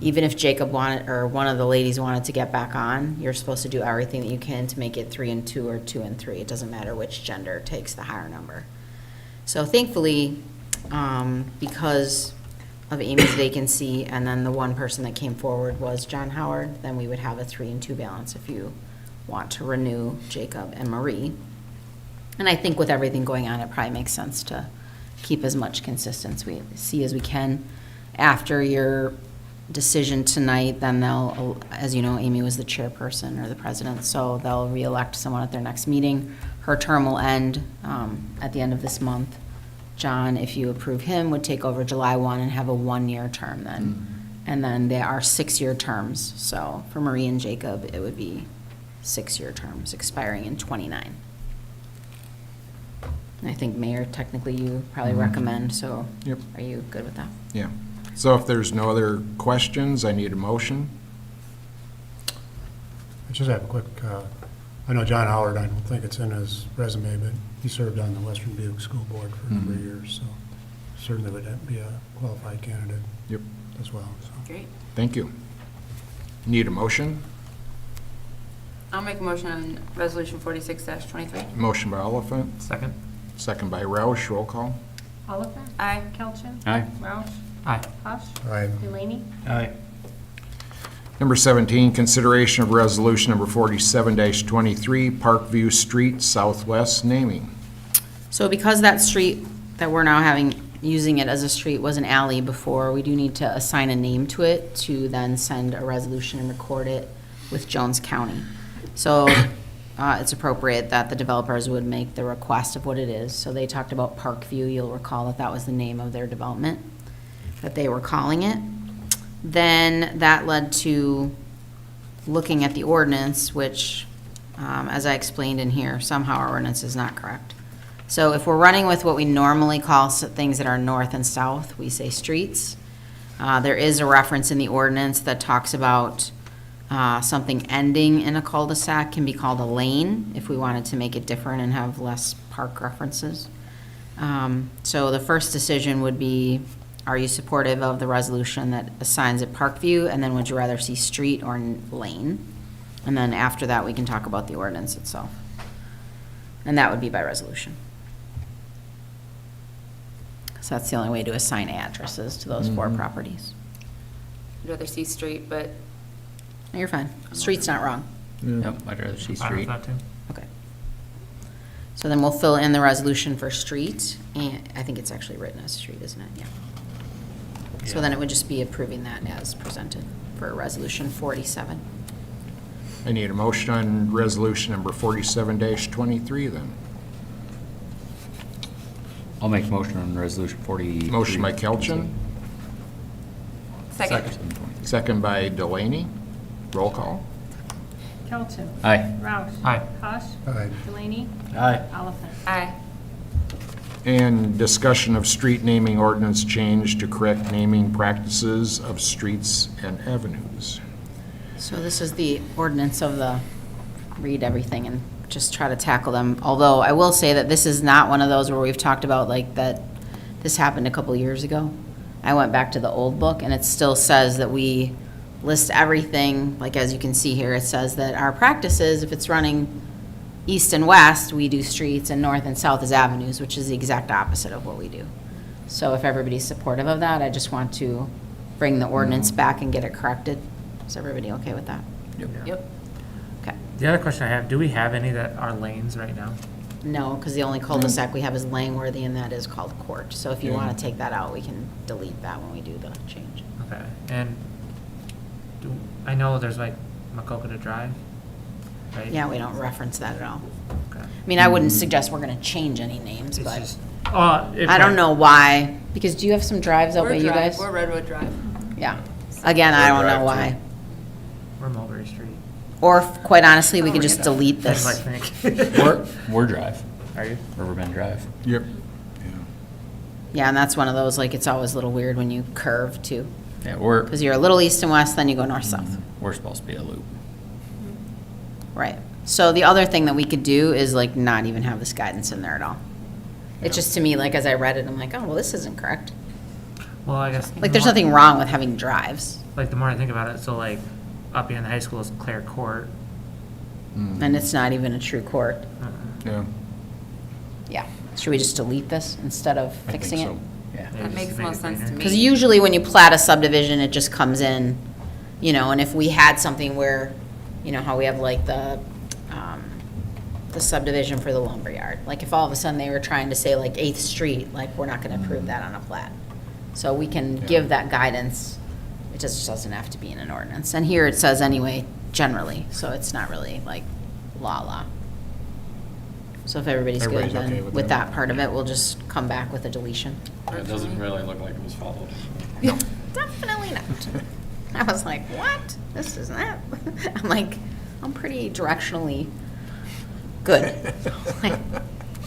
Even if Jacob wanted, or one of the ladies wanted to get back on, you're supposed to do everything that you can to make it 3 and 2 or 2 and 3. It doesn't matter which gender takes the higher number. So thankfully, because of Amy's vacancy, and then the one person that came forward was John Howard, then we would have a 3 and 2 balance if you want to renew Jacob and Marie. And I think with everything going on, it probably makes sense to keep as much consistency as we can. After your decision tonight, then they'll, as you know, Amy was the chairperson or the president, so they'll re-elect someone at their next meeting. Her term will end at the end of this month. John, if you approve him, would take over July 1 and have a 1-year term then. And then there are 6-year terms. So for Marie and Jacob, it would be 6-year terms expiring in '29. I think Mayor, technically you probably recommend, so Yep. are you good with that? Yeah. So if there's no other questions, I need a motion. I just have a quick, I know John Howard, I don't think it's in his resume, but he served on the Western Butte School Board for a number of years, so certainly would be a qualified candidate Yep. as well, so. Great. Thank you. Need a motion? I'll make a motion on resolution 46-23. Motion by Oliphant, Second? second by Roush. Roll call. Oliphant. Aye. Kelchen. Aye. Roush. Aye. Hush. Aye. Delaney. Aye. Number 17, consideration of resolution number 47-23, Parkview Street Southwest naming. So because that street that we're now using it as a street was an alley before, we do need to assign a name to it to then send a resolution and record it with Jones County. So it's appropriate that the developers would make the request of what it is. So they talked about Parkview. You'll recall that that was the name of their development that they were calling it. Then that led to looking at the ordinance, which, as I explained in here, somehow our ordinance is not correct. So if we're running with what we normally call things that are north and south, we say streets. There is a reference in the ordinance that talks about Something ending in a cul-de-sac can be called a lane, if we wanted to make it different and have less park references. So the first decision would be, are you supportive of the resolution that assigns it Parkview? And then would you rather see street or lane? And then after that, we can talk about the ordinance itself. And that would be by resolution. So that's the only way to assign addresses to those 4 properties. I'd rather see street, but No, you're fine. Street's not wrong. Yep, I'd rather see Fine with street. that too. Okay. So then we'll fill in the resolution for street, and I think it's actually written as street, isn't it? Yeah. So Yeah. then it would just be approving that as presented for resolution 47. I need a motion on resolution number 47-23 then. I'll make a motion on resolution 40. Motion by Kelchin, second. second by Delaney. Roll call. Kelton. Aye. Roush. Aye. Hush. Aye. Delaney. Aye. Oliphant. Aye. And discussion of street naming ordinance change to correct naming practices of streets and avenues. So this is the ordinance of the, read everything and just try to tackle them. Although I will say that this is not one of those where we've talked about like that, this happened a couple years ago. I went back to the old book and it still says that we list everything, like as you can see here, it says that our practices, if it's running east and west, we do streets, and north and south is avenues, which is the exact opposite of what we do. So if everybody's supportive of that, I just want to bring the ordinance back and get it corrected. Is everybody okay with that? Yep. Okay. The other question I have, do we have any that are lanes right now? No, because the only cul-de-sac we have is Langworthy, and that is called Court. So if you want to take that out, we can delete that when we do the change. Okay, and I know there's like Macokota Drive, right? Yeah, we don't reference that at all. Okay. I mean, I wouldn't suggest we're going to change any names, It's but just, I don't know why. Because do you have some drives out by you guys? We're Redwood Drive. Yeah. Again, I don't know why. We're Mulberry Street. Or quite honestly, we Oh, could just delete That's this. my think. We're Drive, Are you? Riverbend Drive. Yep. Yeah, and that's one of those, like, it's always a little weird when you curve too. Yeah, Because you're a little east and west, then you go north-south. we're supposed to be a loop. Right. So the other thing that we could do is like not even have this guidance in there at all. It's just to me, like, as I read it, I'm like, oh, well, this isn't correct. Well, I guess. Like, there's nothing wrong with having drives, Like, the more I think about it, so like, up in the high school is Claire Court. and it's not even a true court. Yeah. Yeah. Should we just delete this instead of I think fixing it? so. Yeah. Maybe That just makes make most it sense to cleaner. me. Because usually when you plat a subdivision, it just comes in, you know, and if we had something where, you know, how we have like the subdivision for the lumberyard, like if all of a sudden they were trying to say like 8th Street, like, we're not gonna approve that on a plat. So we can give that guidance, it just doesn't have to be in an ordinance. And here it says anyway, generally, so it's not really like law. So if everybody's good, Everybody's okay then with with that? that part of it, we'll just come back with a deletion. It doesn't really look like it was followed. Definitely not. I was like, what? This is not. I'm like, I'm pretty directionally good. Like,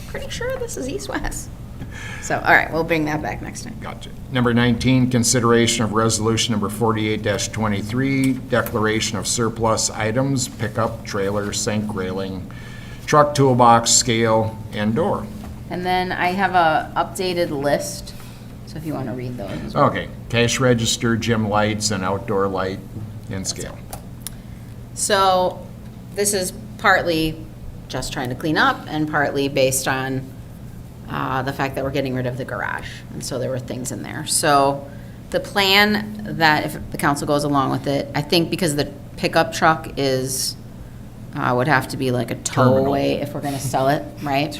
pretty sure this is east-west. So, all right, we'll bring that back next time. Gotcha. Number 19, consideration of resolution number 48-23, declaration of surplus items, pickup, trailer, sink, railing, truck, toolbox, scale, and door. And then I have a updated list, so if you want to read those as well. Okay, cash register, gym lights, and outdoor light and scale. So this is partly just trying to clean up and partly based on the fact that we're getting rid of the garage. And so there were things in there. So the plan that if the council goes along with it, I think because the pickup truck is, would have to be like a Terminal. towaway if we're going to sell it, right?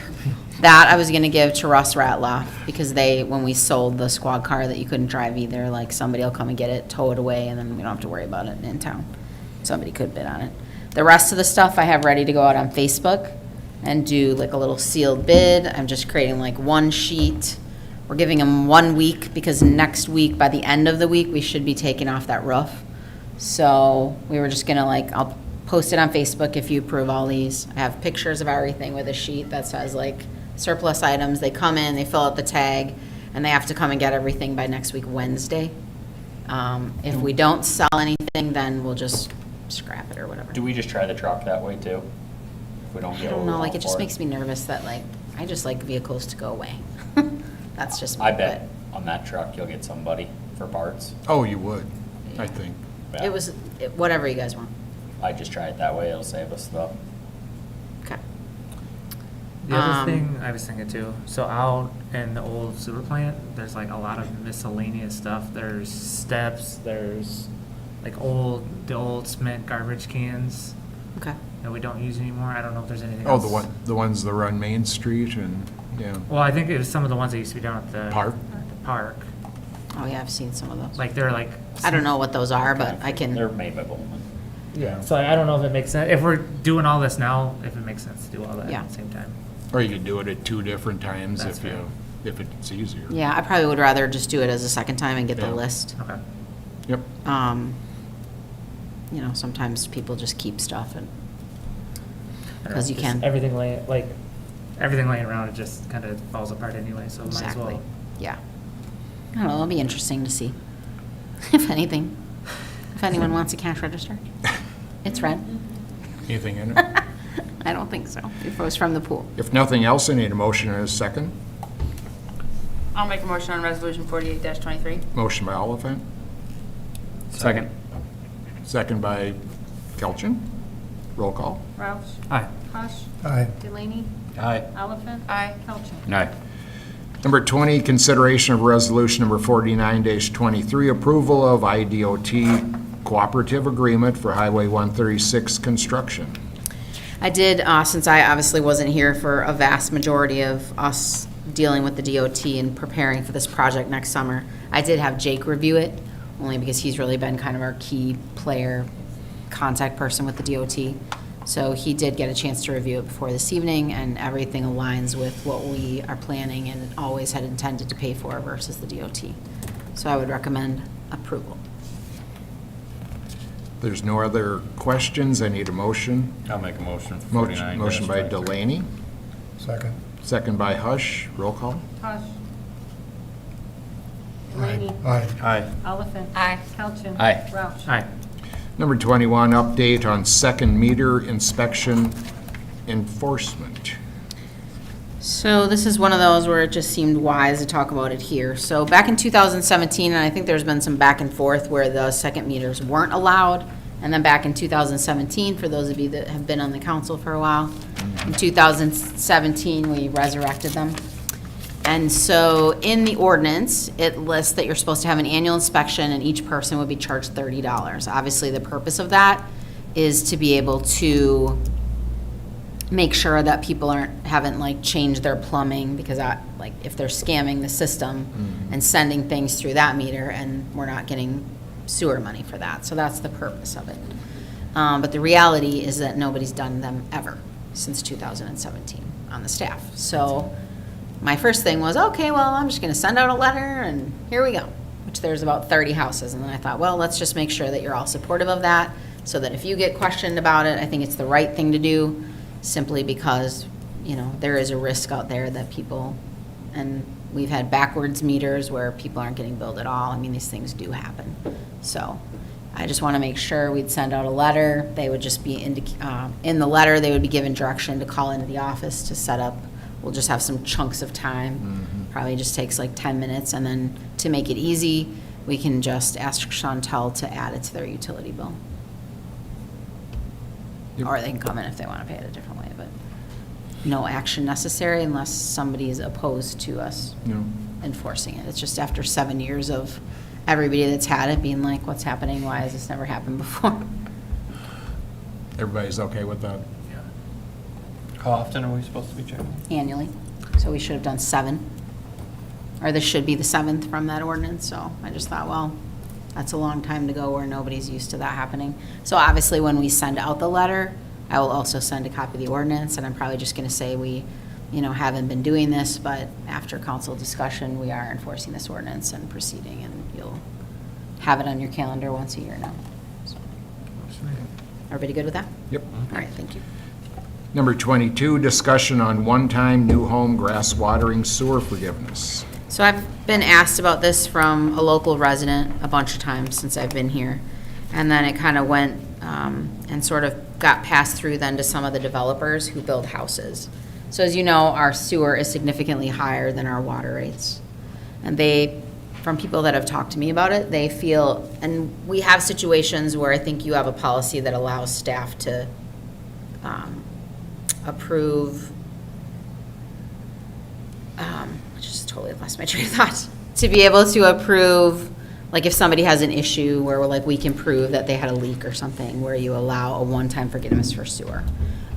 That I was going to give to Russ Ratloff because when we sold the squad car that you couldn't drive either, like somebody will come and get it, tow it away, and then we don't have to worry about it in town. Somebody could bid on it. The rest of the stuff I have ready to go out on Facebook and do like a little sealed bid. I'm just creating like one sheet. We're giving them 1 week because next week, by the end of the week, we should be taking off that roof. So we were just gonna I'll post it on Facebook if you approve all these. I have pictures of everything with a sheet that says like surplus items. They come in, they fill out the tag, and they have to come and get everything by next week, Wednesday. If we don't sell anything, then we'll just scrap it or whatever. Do we just try the truck that way too? If we don't I get don't what we know, like, want it just for makes me nervous that, like, I just like vehicles to go away. That's just me. I bet on that truck you'll get somebody for parts. Oh, you would, I think. But it was, whatever you guys want. I just try it that way, it'll save us the, Okay. The other Um, thing I was thinking too, so out in the old sewer plant, there's like a lot of miscellaneous stuff. There's steps, there's like the old cement garbage cans Okay. that we don't use anymore. I don't know if there's anything Oh, else. the ones that run Main Street and, yeah. Well, I think it was some of the ones that used to be down at the. Park? At the park. Oh, yeah, I've seen some of those. Like they're like. I don't know what those are, but I they're can, made by Bowman. Yeah, so I don't know if it makes sense, if we're doing all this now, if it makes sense to do all that Yeah. at the same time. Or you could do it at 2 different times That's if fair. if it's easier. yeah, I probably would rather just do it as a second time and get the Yeah. list. Okay. Yep. You know, sometimes people just keep stuff and, I don't know, because you just can. Everything laying around, it just kind of falls apart anyway, so might as Exactly. well. Yeah. I don't know, it'll be interesting to see, if anything. If anyone wants a cash register. It's red. Anything in it? I don't think so. It was from the pool. If nothing else, I need a motion and a second. I'll make a motion on resolution 48-23. Motion by Oliphant, Second. second by Kelchin. Roll call. Roush. Aye. Hush. Aye. Delaney. Aye. Oliphant. Aye. Felch. Aye. Number 20, consideration of resolution number 49-23, approval of IDOT cooperative agreement for Highway 136 construction. I did, since I obviously wasn't here for a vast majority of us dealing with the DOT and preparing for this project next summer, I did have Jake review it, only because he's really been kind of our key player, contact person with the DOT. So he did get a chance to review it before this evening, and everything aligns with what we are planning and always had intended to pay for versus the DOT. So I would recommend approval. There's no other questions. I need a motion. I'll make a motion for Motion by Delaney, Second. second by Hush. Roll call. Hush. Delaney. Aye. Aye. Oliphant. Aye. Felch. Aye. Roush. Aye. Number 21, update on second meter inspection enforcement. So this is one of those where it just seemed wise to talk about it here. So back in 2017, and I think there's been some back and forth where the second meters weren't allowed. And then back in 2017, for those of you that have been on the council for a while, in 2017, we resurrected them. And so in the ordinance, it lists that you're supposed to have an annual inspection and each person would be charged $30. Obviously, the purpose of that is to be able to make sure that people haven't like changed their plumbing, because like if they're scamming the system and sending things through that meter, and we're not getting sewer money for that. So that's the purpose of it. But the reality is that nobody's done them ever since 2017 on the staff. So my first thing was, okay, well, I'm just gonna send out a letter and here we go, which there's about 30 houses. And then I thought, well, let's just make sure that you're all supportive of that, so that if you get questioned about it, I think it's the right thing to do, simply because, you know, there is a risk out there that people, and we've had backwards meters where people aren't getting billed at all. I mean, these things do happen. So I just want to make sure we'd send out a letter. They would just be, in the letter, they would be given direction to call into the office to set up. We'll just have some chunks of time. Probably just takes like 10 minutes. And then to make it easy, we can just ask Chantel to add it to their utility bill. Yep. Or they can come in if they want to pay it a different way, but no action necessary unless somebody is opposed to us No. enforcing it. It's just after 7 years of everybody that's had it being like, what's happening? Why has this never happened before? Everybody's okay with that? How often are we supposed to be checking? Annually. So we should have done 7. Or this should be the 7th from that ordinance, so I just thought, well, that's a long time to go where nobody's used to that happening. So obviously, when we send out the letter, I will also send a copy of the ordinance, and I'm probably just gonna say we, haven't been doing this, but after council discussion, we are enforcing this ordinance and proceeding, and you'll have it on your calendar once a year now. So, everybody good with that? Yep. All right, thank you. Number 22, discussion on one-time new home grass watering sewer forgiveness. So I've been asked about this from a local resident a bunch of times since I've been here. And then it kind of went and sort of got passed through then to some of the developers who build houses. So as you know, our sewer is significantly higher than our water rates. And they, from people that have talked to me about it, they feel, and we have situations where I think you have a policy that allows staff to approve, I just totally lost my train of thought, to be able to approve, like if somebody has an issue where like we can prove that they had a leak or something, where you allow a one-time forgiveness for sewer.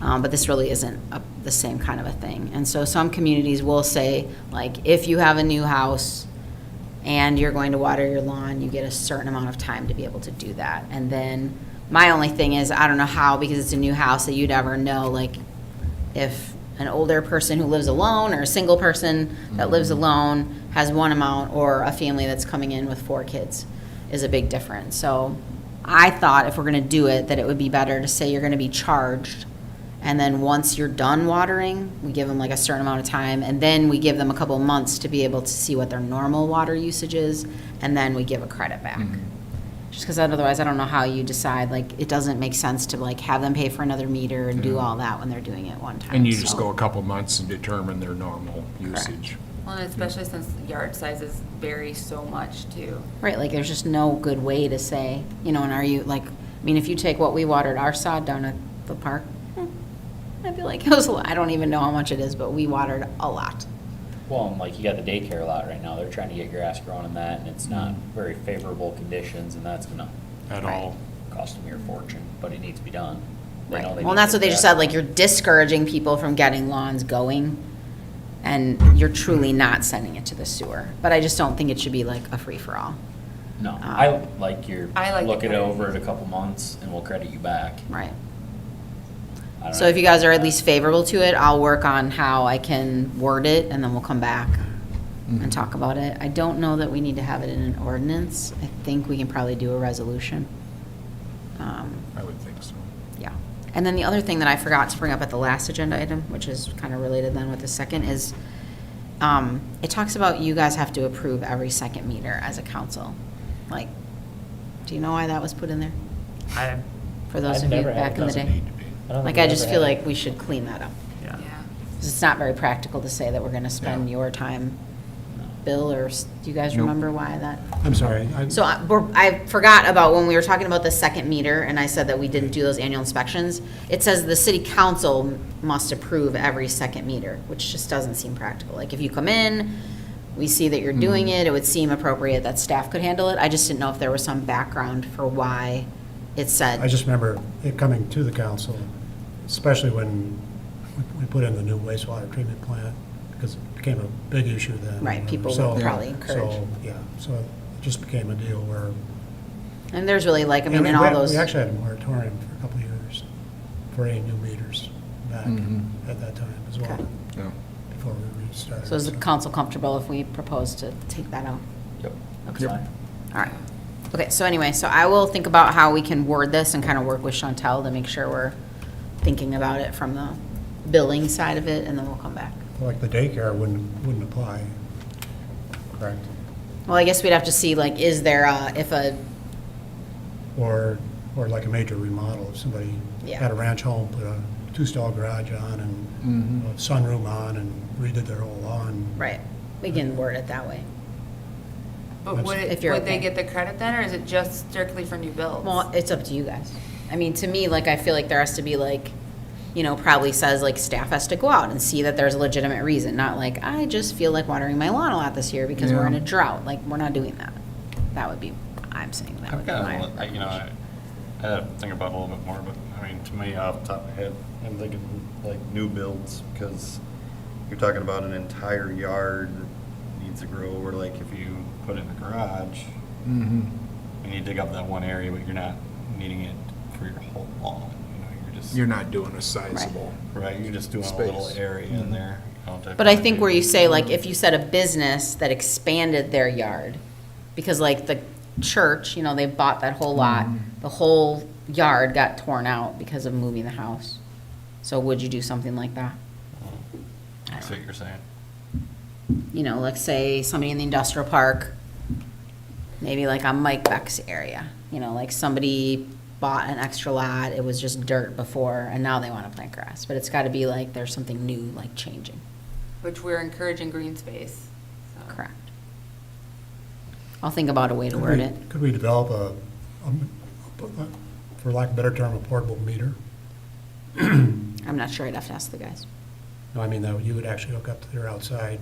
But this really isn't the same kind of a thing. And so some communities will say, like, if you have a new house and you're going to water your lawn, you get a certain amount of time to be able to do that. And then my only thing is, I don't know how, because it's a new house, that you'd ever know, like, if an older person who lives alone or a single person that lives alone has one amount, or a family that's coming in with 4 kids is a big difference. So I thought if we're gonna do it, that it would be better to say you're gonna be charged, and then once you're done watering, we give them like a certain amount of time, and then we give them a couple months to be able to see what their normal water usage is, and then we give a credit back. Just because otherwise, I don't know how you decide, like, it doesn't make sense to like have them pay for another meter and do all that when they're doing it one time. And you just So- go a couple months and determine their normal usage. Well, and especially since yard sizes vary so much too. Right, like, there's just no good way to say, you know, and are you, like, I mean, if you take what we watered our sod down at the park, I feel like it was, I don't even know how much it is, but we watered a lot. Well, and like you got the daycare lot right now, they're trying to get grass growing in that, and it's not very favorable conditions, and that's gonna At all. cost them your fortune, but it needs to be done. They know Right, they well, need that's to what they get just grass said, like, you're discouraging people from getting lawns going, and you're truly not sending it to the sewer. But I just don't think it should be like a free-for-all. No, I like your, I like look the it credit. over in a couple months, and we'll credit you back. Right. I don't So know. if you guys are at least favorable to it, I'll work on how I can word it, and then we'll come back and talk about it. I don't know that we need to have it in an ordinance. I think we can probably do a resolution. I would think so. Yeah. And then the other thing that I forgot to bring up at the last agenda item, which is kind of related then with the second, is it talks about you guys have to approve every second meter as a council. Like, do you know why that was put in there? I, For those I've of you never had- back in the Doesn't day? need to be. I don't think Like, we've I just ever feel had it. like we should clean that up. yeah. Yeah. 'Cause it's not very practical to say that we're gonna spend your time, Bill, or, do you guys Nope. remember why that? I'm sorry. So I forgot about when we were talking about the second meter, and I said that we didn't do those annual inspections. It says the city council must approve every second meter, which just doesn't seem practical. Like, if you come in, we see that you're doing it, it would seem appropriate that staff could handle it. I just didn't know if there was some background for why it said. I just remember it coming to the council, especially when we put in the new wastewater treatment plant, because it became a big issue then. Right, people So- would probably encourage. So, yeah, so it just became a deal where. And there's really like, I mean, And in all those. We actually had a moratorium for a couple of years for any new meters back Mhm. at that time as well, Okay. Yeah. before we restarted. So is the council comfortable if we propose to take that out? Yep, that's Yep. fine. All right. Okay, so anyway, so I will think about how we can word this and kind of work with Chantel to make sure we're thinking about it from the billing side of it, and then we'll come back. Like the daycare wouldn't apply, correct? Well, I guess we'd have to see, like, is there if a, Or like a major remodel, if somebody Yeah. had a ranch home, put a two-stall garage on and a sunroom on and redid their whole lawn. right, we can word it that way. But would If it, you're would they okay. get the credit then, or is it just strictly for new builds? Well, it's up to you guys. I mean, to me, like, I feel like there has to be like, you know, probably says like staff has to go out and see that there's a legitimate reason, not like, I just feel like watering my lawn a lot this year because we're in a Yeah. drought. Like, we're not doing that. That would be, I'm saying that would I've be got, my. you know, I had to think about it a little bit more, but I mean, to me, off the top of my head, I'm thinking like new builds, because you're talking about an entire yard needs to grow, or like if you put in a garage, Mm-hmm. and you dig up that one area, but you're not needing it for your whole lawn, you know, you're just. You're not doing a sizable. Right, you're just doing a little Space. area in there. You know, type But I of think thing. where you say, like, if you said a business that expanded their yard, because like the church, you know, they bought that whole lot, the whole yard got torn out because of moving the house. So would you do something like that? I see what you're saying. You know, like say somebody in the industrial park, maybe like on Mike Beck's area, you know, like somebody bought an extra lot, it was just dirt before, and now they want to plant grass. But it's got to be like, there's something new, like changing. Which we're encouraging green space. so. Correct. I'll think about a way to word it. Could we develop for lack of a better term, a portable meter? I'm not sure, I'd have to ask the guys. No, I mean, that you would actually hook up to their outside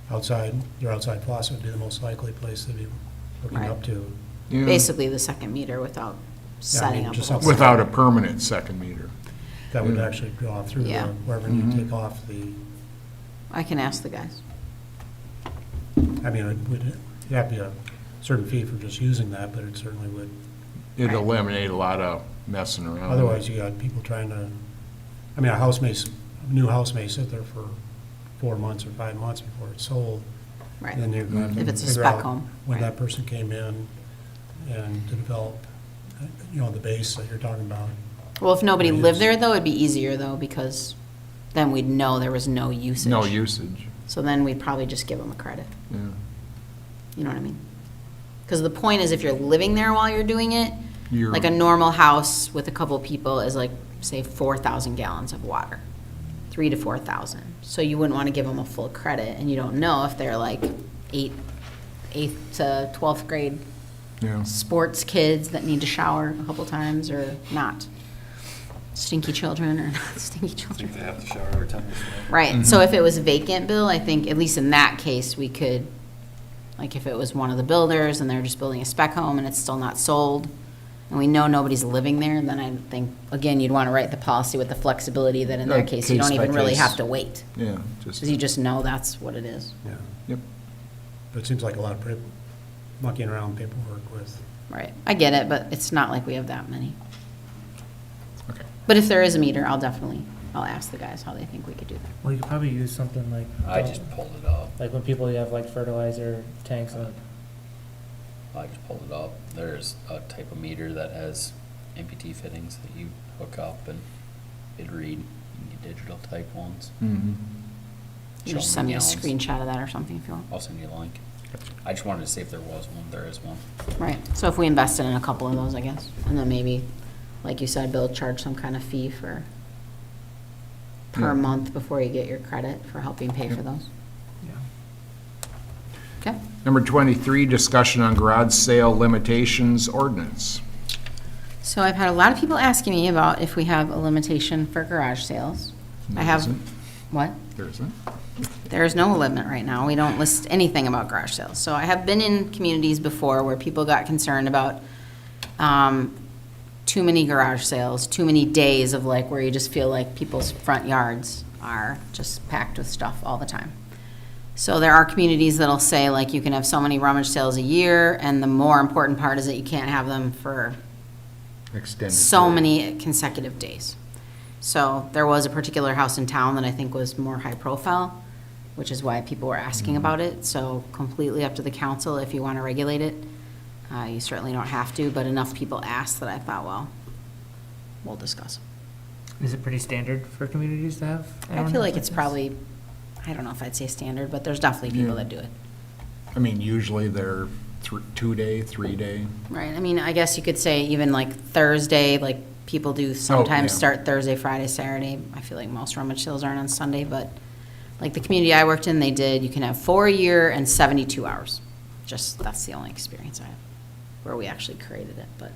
faucet would be the most likely place to be hooking Right. up to. Yeah. Basically, the second meter without setting up a just whole. something- Without a permanent second meter. That would Yeah. actually draw through Yeah. wherever you take off the, I can ask the guys. I mean, it would, it'd have to be a certain fee for just using that, but it certainly would. It'd Right. eliminate a lot of messing around. Otherwise, you got people trying to, I mean, a new house may sit there for 4 months or 5 months before it's sold. Right. And then you're going to If it's a figure spec out home, when right. that person came in and to develop, the base that you're talking about. Well, if nobody Right, lived yes. there, though, it'd be easier, though, because then we'd know there was no usage. No usage, So then we'd probably just give them a credit. yeah. You know what I mean? Because the point is, if you're living there while you're doing it, You're- like a normal house with a couple people is like, say, 4,000 gallons of water, 3 to 4,000. So you wouldn't want to give them a full credit, and you don't know if they're like 8th to 12th grade Yeah. sports kids that need to shower a couple times or not. Stinky children or not stinky I children. think they have to shower every time. Right, so if it was vacant, Bill, I think, at least in that case, we could, like, if it was one of the builders and they're just building a spec home and it's still not sold, and we know nobody's living there, then I think, again, you'd want to write the policy with the flexibility that in their Like case, you don't case by even really case. have to wait. Yeah, just, Because you just know that's what it is. Yeah. yep. But it seems like a lot of mucking around paperwork with. Right, I get it, but it's not like we have that many. Okay. But if there is a meter, I'll ask the guys how they think we could do that. Well, you could probably use something like. I just pulled it up. Like when people have like fertilizer tanks on. I just pulled it up. There's a type of meter that has MPT fittings that you hook up and it'd read. You can get digital type ones. Mhm. You Show just them send me a gallons. screenshot of that or something if you want. I'll send you a link. I just wanted to see if there was one. There is one. Right, so if we invested in a couple of those, I guess, and then maybe, like you said, Bill, charge some kind of fee per Yeah. month before you get your credit for helping pay for those. Okay, Number 23, discussion on garage sale limitations ordinance. so I've had a lot of people asking me about if we have a limitation for garage sales. I There have, isn't. what? There isn't. There is no limit right now. We don't list anything about garage sales. So I have been in communities before where people got concerned about too many garage sales, too many days of like where you just feel like people's front yards are just packed with stuff all the time. So there are communities that'll say like you can have so many rummage sales a year, and the more important part is that you can't have them for Extended. so period. many consecutive days. So there was a particular house in town that I think was more high profile, which is why people were asking about it. So completely up to the council if you want to regulate it. You certainly don't have to, but enough people asked that I thought, well, we'll discuss. Is it pretty standard for communities to have? an I feel like ordinance it's this? probably, I don't know if I'd say standard, but there's definitely people Yeah. that do it. I mean, usually they're 2-day, 3-day. Right, I mean, I guess you could say even like Thursday, like people do sometimes yeah. start Thursday, Friday, Saturday. I feel like most rummage sales aren't on Sunday, but like the community I worked in, they did, you can have 4 a year and 72 hours. Just, that's the only experience I have, where we actually created it, but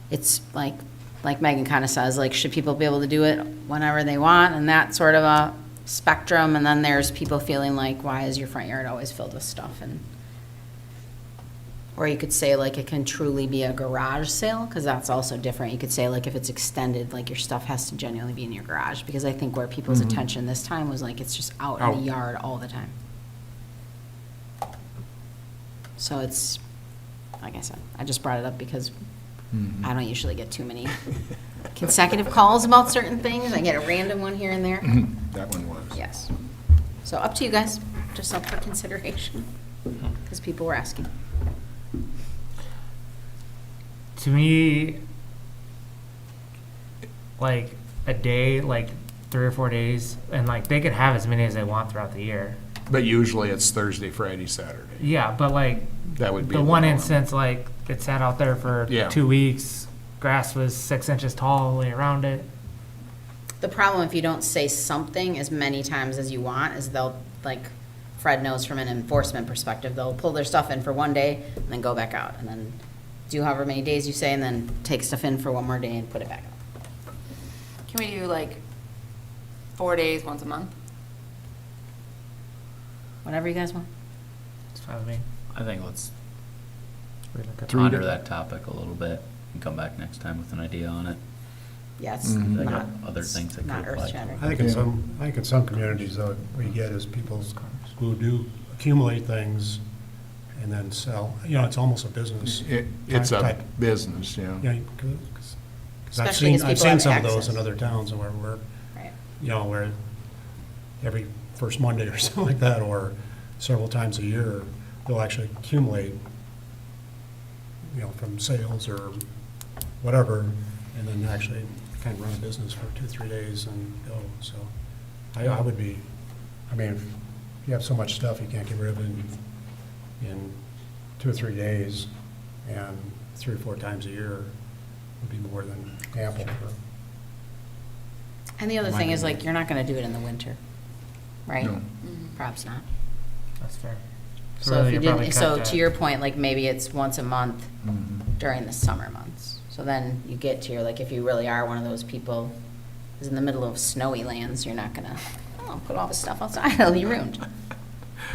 it's like Megan kind of says, like, should people be able to do it whenever they want, and that sort of a spectrum, and then there's people feeling like, why is your front yard always filled with stuff, and or you could say like it can truly be a garage sale, because that's also different. You could say like if it's extended, like your stuff has to genuinely be in your garage, because I think where people's attention this time was like it's just out in Out. the yard all the time. So it's, like I said, I just brought it up because I don't usually get too many consecutive calls about certain things. I get a random one here and there. That one was. Yes. So up to you guys, just up for consideration, because people were asking. To me, like a day, like 3 or 4 days, and like they could have as many as they want throughout the year. But usually it's Thursday, Friday, Saturday. Yeah, but like That would be the one norm. instance, like it sat out there for Yeah. 2 weeks. Grass was 6 inches tall all the way around it. The problem if you don't say something as many times as you want is they'll, like Fred knows from an enforcement perspective, they'll pull their stuff in for one day and then go back out. And then do however many days you say and then take stuff in for one more day and put it back out. Can we do like 4 days, once a month? Whatever you guys want. It's fine with me. I think let's We look at- ponder that topic a little bit and come back next time with an idea on it. Yeah, it's Mhm. I not, got other things that not could apply. earth shattering. I think in some communities, though, what you get is people who do accumulate things and then sell. You know, it's almost a business. It's a type. business, yeah. Yeah, 'cause I've Especially as seen people have some of those access. in other towns where we're, Right. you know, where every first Monday or something like that, or several times a year, they'll actually accumulate, you know, from sales or whatever, and then actually kind of run a business for 2-3 days and go. So I would be, I mean, if you have so much stuff you can't get rid of it in 2 or 3 days, and 3 or 4 times a year would be more than ample for. And the other My thing is opinion. like, you're not gonna do it in the winter, right? No. Mm-hmm. Perhaps not. That's fair. So really if you you're probably didn't, so cut to your point, like maybe it's once a month Mhm. during the summer months. So then you get to your, like, if you really are one of those people who's in the middle of snowy lands, you're not gonna, oh, put all the stuff outside, it'll be ruined.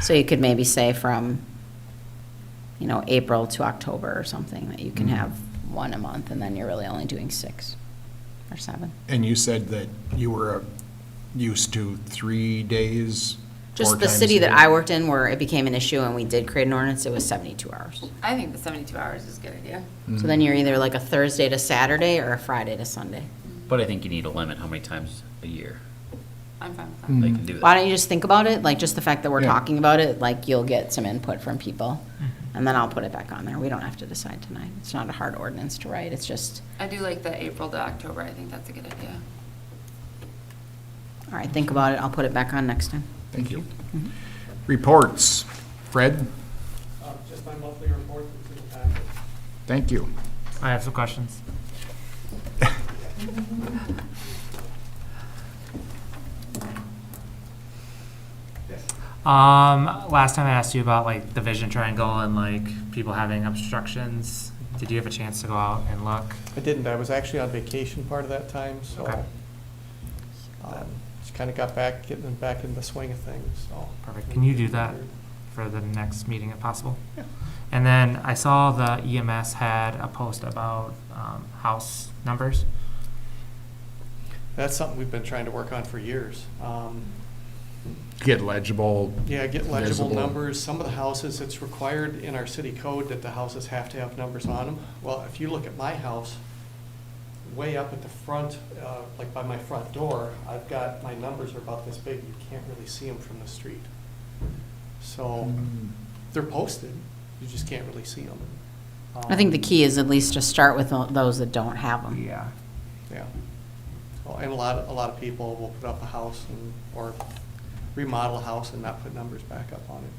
So you could maybe say from, you know, April to October or something, that you can Mhm. have one a month, and then you're really only doing 6 or 7. And you said that you were used to 3 days? Just 4 the times city a that year? I worked in where it became an issue and we did create an ordinance, it was 72 hours. I think the 72 hours is a good idea. So then you're either like a Thursday to Saturday or a Friday to Sunday. But I think you need to limit how many times a year I'm fine with that. they can do Why that. don't you just think about it, like, just the fact that we're Yeah. talking about it, like, you'll get some input from people, Mhm. and then I'll put it back on there. We don't have to decide tonight. It's not a hard ordinance to write, it's just, I do like the April to October. I think that's a good idea. all right, think about it, I'll put it back on next time. Thank you. Mhm. Reports. Fred, Just my monthly report that's in the packet. thank you. I have some questions. Last time I asked you about like the vision triangle and like people having obstructions. Did you have a chance to go out and look? I didn't, I was actually on vacation part of that time, so. Okay. Just kind of got getting back in the swing of things, so. Perfect. Can you do that for the next meeting if possible? Yeah. And then I saw the EMS had a post about house numbers. That's something we've been trying to work on for years. Get legible. Yeah, get legible Visible. numbers. Some of the houses, it's required in our city code that the houses have to have numbers on them. Well, if you look at my house, way up at the front, like by my front door, I've got, my numbers are about this big. You can't really see them from the street. So they're posted, you just can't really see them. I think the key is at least to start with those that don't have them. Yeah. Yeah. Well, and a lot of people will put up a house and, or remodel a house and not put numbers back up on it.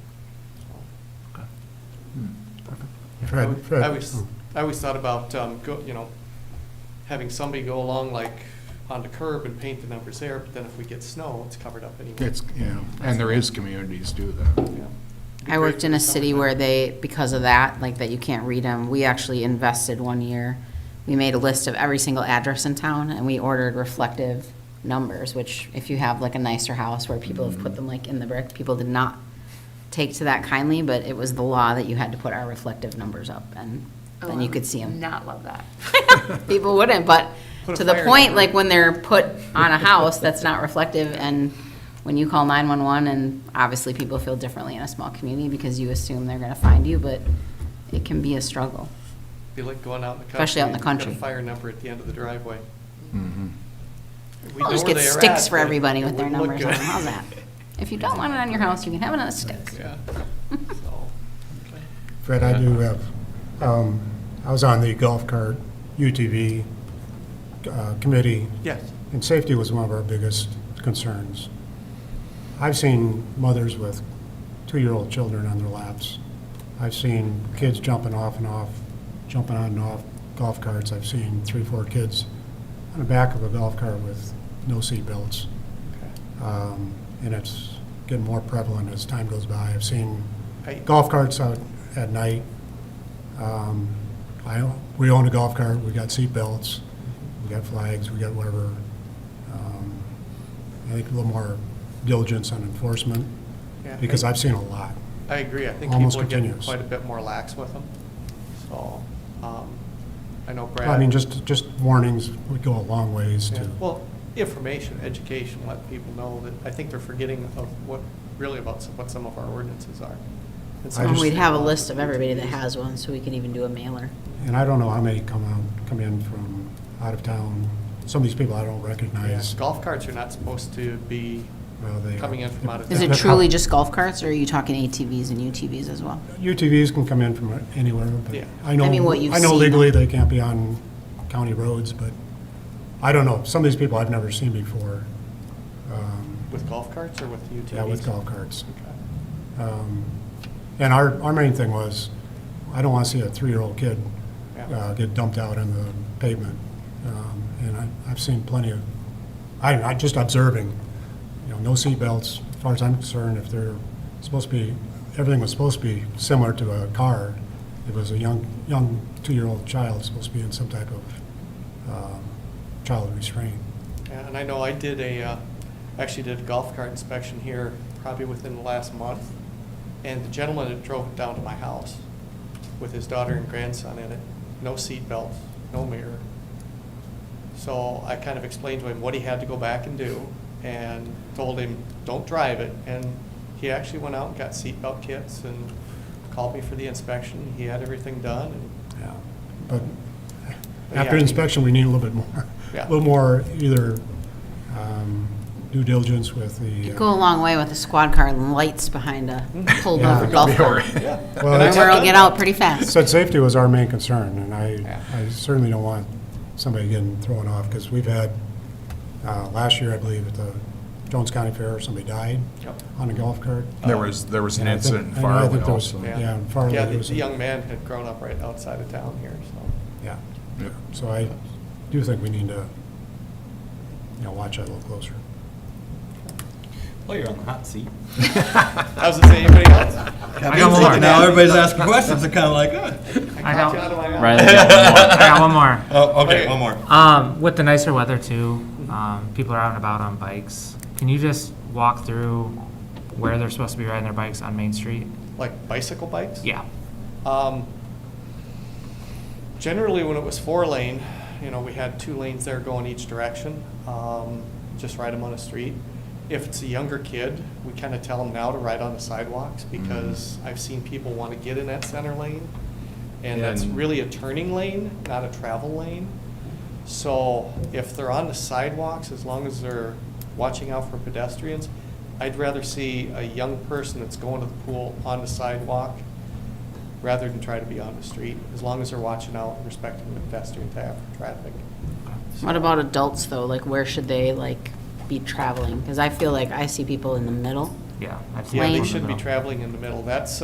So. Fred, I always thought about, having somebody go along like on the curb and paint the numbers there, but then if we get snow, it's covered up anyway. It's, yeah, and there is communities do that. Yeah. I worked in a city where they, because of that, like that you can't read them, we actually invested one year. We made a list of every single address in town and we ordered reflective numbers, which if you have like a nicer house where people have put them like in the brick, people did not take to that kindly, but it was the law that you had to put our reflective numbers up and then you could see them. Not love that. People wouldn't, but Put a to the fire point, number. like when they're put on a house that's not reflective and when you call 911 and obviously people feel differently in a small community because you assume they're gonna find you, but it can be a struggle. Be like going out in the country. Especially out in the and you've got country. a fire number at the end of the driveway. Mhm. We I'll know just where get they are sticks at, for but everybody it with their wouldn't look numbers on good. them. How's that? If you don't want it on your house, you can have it on a stick. Yeah. So, Fred, I do have, I was on the golf cart UTV committee, yes. and safety was one of our biggest concerns. I've seen mothers with 2-year-old children on their laps. I've seen kids jumping off and off jumping on and off golf carts. I've seen 3, 4 kids on the back of a golf cart with no seat belts. And it's getting more prevalent as time goes by. I've seen golf carts out at night. We own a golf cart, we got seat belts, we got flags, we got whatever. I think a little more diligence on enforcement, Yeah, because I've seen a lot. I agree. I think Almost people are getting continuous. quite a bit more lax with them. So, I know Brad. I mean, just warnings would go a long ways Yeah, to, well, information, education, let people know that, I think they're forgetting of what some of our ordinances are. And some I And just- we'd have a list of everybody that has one, so we can even do a mailer. and I don't know how many come in from out of town. Some of these people I don't Yeah, recognize. golf carts are not supposed to be Well, they- coming in from out of town. Is it That's how- truly just golf carts, or are you talking ATVs and UTVs as well? UTVs can come in from anywhere, but Yeah. I know, I mean, what you've I know seen. legally they can't be on county roads, but I don't know. Some of these people I've never seen before. With golf carts or with UTVs? Yeah, with golf carts. Okay. And our main thing was, I don't want to see a 3-year-old kid Yeah. get dumped out on the pavement. And I've seen plenty of, I just observing, no seatbelts. As far as I'm concerned, if they're supposed to be, everything was supposed to be similar to a car. It was a young 2-year-old child supposed to be in some type of child restraint. Yeah, and I know I actually did a golf cart inspection here probably within the last month. And the gentleman that drove it down to my house with his daughter and grandson in it, no seat belts, no mirror. So I kind of explained to him what he had to go back and do and told him, don't drive it. And he actually went out and got seatbelt kits and called me for the inspection. He had everything done. And Yeah. But Yeah, after inspection, we need a little bit more. Yeah. A little more either due diligence with the. You go a long way with a squad car and lights behind a pulled Yeah. over golf cart. yeah. Well, And I it's- have Rumor will done get that. out pretty fast. Said safety was our main concern, and Yeah. I certainly don't want somebody getting thrown off, because we've had, last year, I believe, at the Jones County Fair, somebody died Yep. on a golf cart. There was an And I think- incident in I know, I Farley think there was- also. Yeah, in Farley. Yeah, there was the a- young man had grown up right outside of town here, so. Yeah, so I do think we need to, watch that a little closer. Well, you're on the hot seat. I was gonna say, anybody else? I got one more. Now everybody's asking questions, they're kind of like, I Caught got, you out of my eye. Riley, I got one more. Oh, okay, Okay. one more. With the nicer weather too, people are out and about on bikes. Can you just walk through where they're supposed to be riding their bikes on Main Street? Like bicycle bikes? Yeah. Generally, when it was 4-lane, we had 2 lanes there going each direction. Just ride them on the street. If it's a younger kid, we kind of tell them now to ride on the sidewalks, because I've seen people want to get in that center lane. And that's And- really a turning lane, not a travel lane. So if they're on the sidewalks, as long as they're watching out for pedestrians, I'd rather see a young person that's going to the pool on the sidewalk rather than try to be on the street, as long as they're watching out and respecting the pedestrian traffic. What about adults, though? Like, where should they, be traveling? Because I feel like I see people in the middle. Yeah. I've seen Yeah, people they in the should be middle. traveling in the middle. That's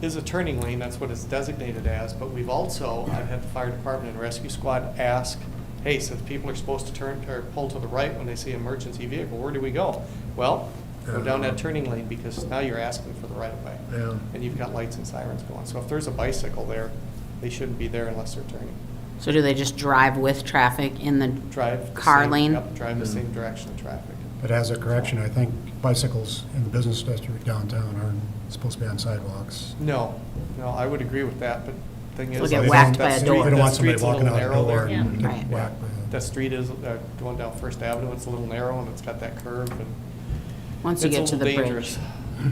is a turning lane, that's what it's designated as, but we've also, I've had the fire department and rescue squad ask, hey, since people are supposed to turn or pull to the right when they see an emergency vehicle, where do we go? Well, go down that turning lane, because now you're asking for the right of way. Yeah. And you've got lights and sirens going. So if there's a bicycle there, they shouldn't be there unless they're turning. So do they just drive with traffic in the Drive. the car same- lane? Yep, drive the same direction of traffic. But as a correction, I think bicycles in the business district downtown aren't supposed to be on sidewalks. No, I would agree with that, but thing is. They'll get that- whacked by that a street- door. They don't that want somebody street's a walking little out the narrow door there. and Right. get whacked by That street is, going down First Avenue, it's a little narrow and it's got that curve and. Once you it's a get to the little bridge. dangerous.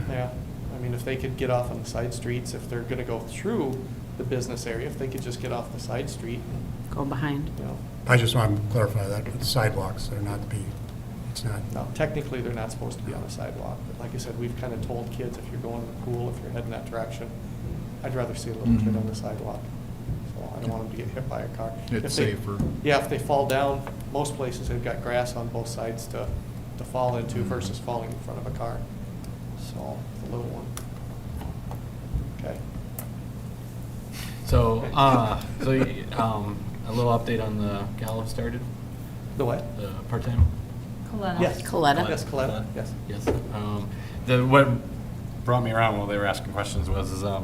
Yeah, I mean, if they could get off on the side streets, if they're gonna go through the business area, if they could just get off the side street, Go behind. I just want to clarify that sidewalks, they're not to be, it's not, No, technically, they're not supposed to be on the sidewalk, but like I said, we've kind of told kids, if you're going to the pool, if you're heading that direction, I'd rather see a little kid on the sidewalk. So I don't want them to get hit by a car. It's If they- safer. Yeah, if they fall down, most places they've got grass on both sides to fall into versus falling in front of a car. So, the little one. Okay. So, a little update on the gala started, The what? the part-time? Yes. Coletta. Yes, Coletta, yes. Yes. What brought me around while they were asking questions was, I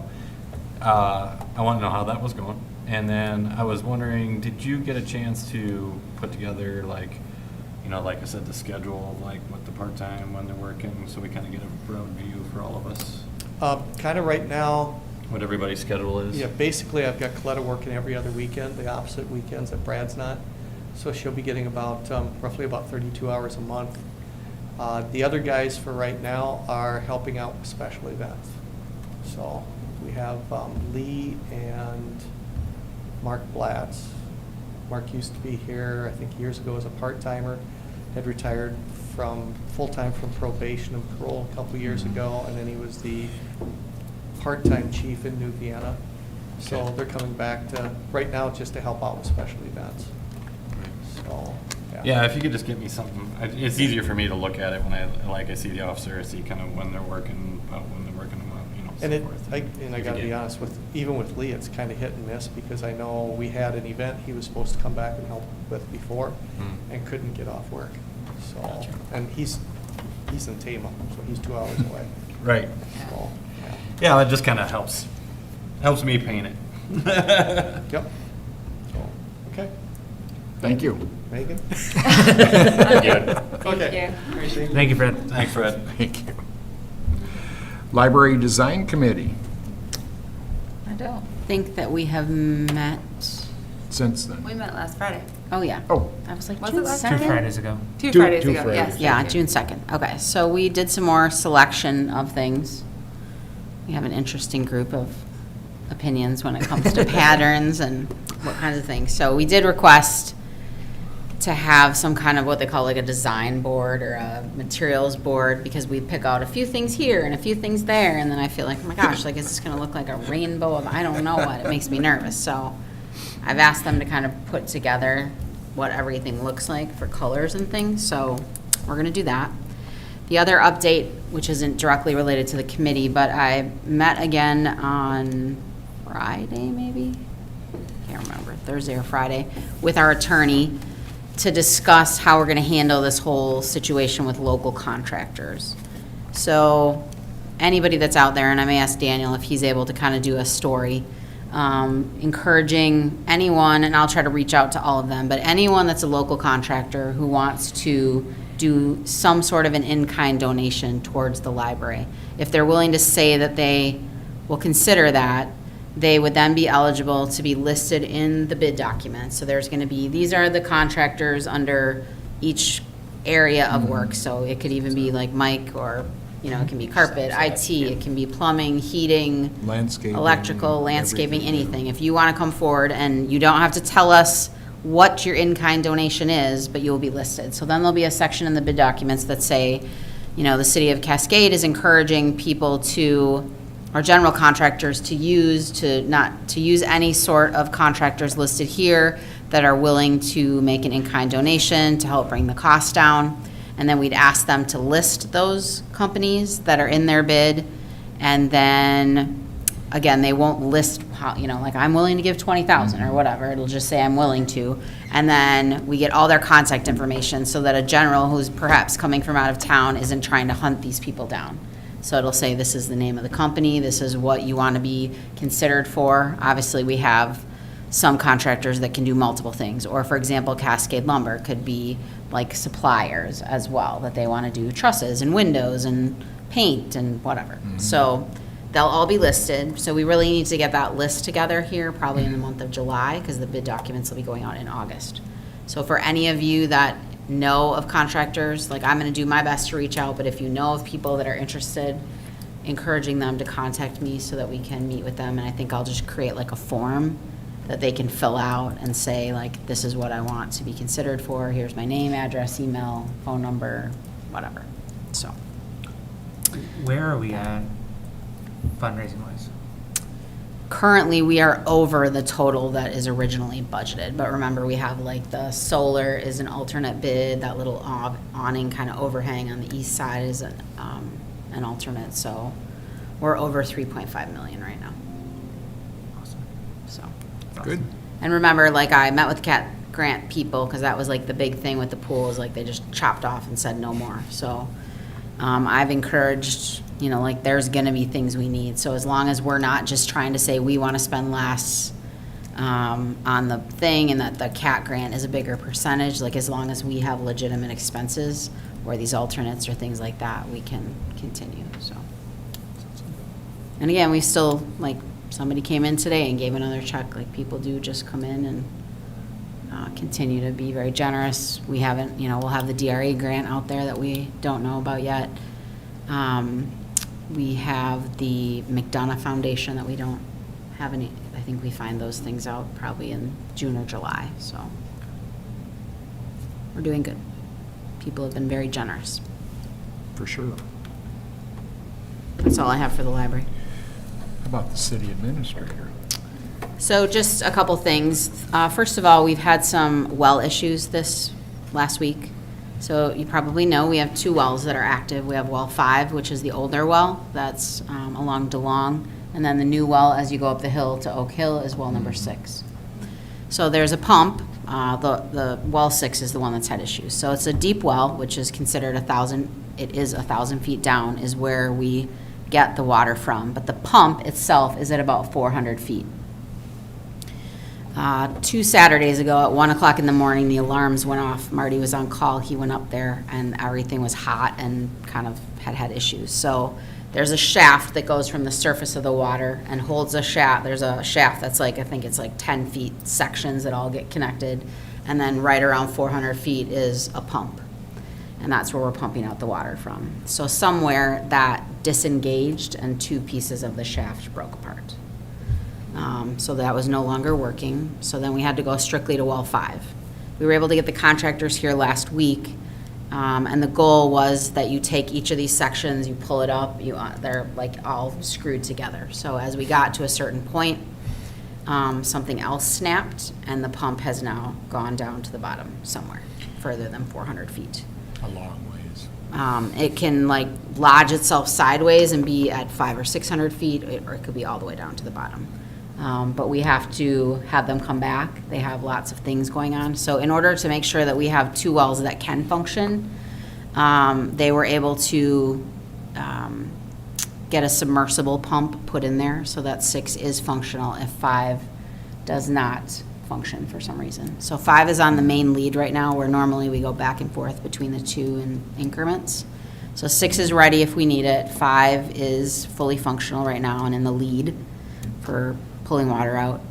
want to know how that was going. And then I was wondering, did you get a chance to put together like I said, the schedule of like what the part-time, when they're working, so we kind of get a broad view for all of us, Kind of right now, what everybody's schedule is? yeah, basically I've got Coletta working every other weekend, the opposite weekends that Brad's not. So she'll be getting about, roughly about 32 hours a month. The other guys for right now are helping out with special events. So we have Lee and Mark Blatz. Mark used to be here, I think years ago as a part-timer, had retired from, full-time from probation and parole a couple years ago, and then he was the part-time chief in New Vienna. So Okay. they're coming back to, right now, just to help out with special events. So, Yeah, if you could just get me something, it's easier for me to look at it when I see the officer, I see kind of when they're working, when they're working, so And forth. I If you gotta be get- honest with, even with Lee, it's kind of hit and miss, because I know we had an event he was supposed to come back and help with before, and couldn't get off work. So, Gotcha. and he's in Tama, so he's 2 hours away. Right. So, Yeah, that just kind of helps me paint it. yep. So, okay. Thank you. Megan? Good. Okay. Thank you. Thank you, Fred. Thanks, Fred. Thank you. Library Design Committee, I don't think that we have met, since then. We met last Friday. oh, yeah. Oh. I was like, Was it June last 2nd? 2 Fridays ago. Two Two Fridays ago, Fridays. yes. Yeah, thank you. June 2nd. Okay, so we did some more selection of things. We have an interesting group of opinions when it comes to patterns and what kinds of things. So we did request to have some kind of what they call like a design board or a materials board, because we pick out a few things here and a few things there, and then I feel like, oh my gosh, like, is this gonna look like a rainbow of, I don't know what, it makes me nervous. So I've asked them to kind of put together what everything looks like for colors and things, so we're gonna do that. The other update, which isn't directly related to the committee, but I met again on Friday, maybe? Can't remember, Thursday or Friday, with our attorney to discuss how we're gonna handle this whole situation with local contractors. So, anybody that's out there, and I may ask Daniel if he's able to kind of do a story, encouraging anyone, and I'll try to reach out to all of them, but anyone that's a local contractor who wants to do some sort of an in-kind donation towards the library. If they're willing to say that they will consider that, they would then be eligible to be listed in the bid document. So there's going to be, these are the contractors under each area of work. So it could even be like Mike, or, you know, it can be carpet, IT, it can be plumbing, heating, Landscaping. electrical, landscaping, everything. anything. If you want to come forward, and you don't have to tell us what your in-kind donation is, but you'll be listed. So then there'll be a section in the bid documents that say, you know, the city of Cascade is encouraging people to, or general contractors to use any sort of contractors listed here that are willing to make an in-kind donation to help bring the cost down. And then we'd ask them to list those companies that are in their bid. And then, again, they won't list how, you know, like, I'm willing to give 20,000 or whatever. It'll just say I'm willing to. And then we get all their contact information so that a general who's perhaps coming from out of town isn't trying to hunt these people down. So it'll say, this is the name of the company, this is what you want to be considered for. Obviously, we have some contractors that can do multiple things. Or, for example, Cascade Lumber could be like suppliers as well, that they want to do trusses and windows and paint and whatever. So they'll all be listed. So we really need to get that list together here, probably in the month of July, because the bid documents will be going out in August. So for any of you that know of contractors, like, I'm going to do my best to reach out, but if you know of people that are interested, encouraging them to contact me so that we can meet with them. And I think I'll just create like a form that they can fill out and say, like, this is what I want to be considered for. Here's my name, address, email, phone number, whatever. So, Where are we at fundraising wise? currently, we are over the total that is originally budgeted. But remember, we have like the solar is an alternate bid, that little awning kind of overhang on the east side is an alternate. So we're over 3.5 million right now. Awesome. So, Good. And remember, like, I met with Cat Grant people, because that was like the big thing with the pools, like, they just chopped off and said no more. So, I've encouraged, you know, like, there's gonna be things we need. So as long as we're not just trying to say we wanna spend less, on the thing, and that the Cat Grant is a bigger percentage, like, as long as we have legitimate expenses, or these alternates or things like that, we can continue, so. And again, we still, like, somebody came in today and gave another check, like people do just come in and continue to be very generous. We haven't, you know, we'll have the DRA grant out there that we don't know about yet. We have the McDonough Foundation that we don't have any, I think we find those things out probably in June or July, so. We're doing good. People have been very generous. For sure. That's all I have for the library. How about the city administrator? So just a couple things. First of all, we've had some well issues this last week. So you probably know we have 2 wells that are active. We have well 5, which is the older well, that's along DeLong. And then the new well, as you go up the hill to Oak Hill, is well number 6. So there's a pump. The well 6 is the one that's had issues. So it's a deep well, which is considered 1,000, it is 1,000 feet down is where we get the water from. But the pump itself is at about 400 feet. 2 Saturdays ago at 1 o'clock in the morning, the alarms went off. Marty was on call. He went up there and everything was hot and kind of had issues. So there's a shaft that goes from the surface of the water and holds a shaft. There's a shaft that's like, I think it's like 10 feet sections that all get connected. And then right around 400 feet is a pump. And that's where we're pumping out the water from. So somewhere that disengaged and 2 pieces of the shaft broke apart. So that was no longer working. So then we had to go strictly to well 5. We were able to get the contractors here last week. And the goal was that you take each of these sections, you pull it up, they're like all screwed together. So as we got to a certain point, something else snapped and the pump has now gone down to the bottom somewhere further than 400 feet. A long ways. It can like lodge itself sideways and be at 500 or 600 feet, or it could be all the way down to the bottom. But we have to have them come back. They have lots of things going on. So in order to make sure that we have 2 wells that can function, they were able to get a submersible pump put in there so that 6 is functional if 5 does not function for some reason. So 5 is on the main lead right now, where normally we go back and forth between the 2 in increments. So 6 is ready if we need it. 5 is fully functional right now and in the lead for pulling water out.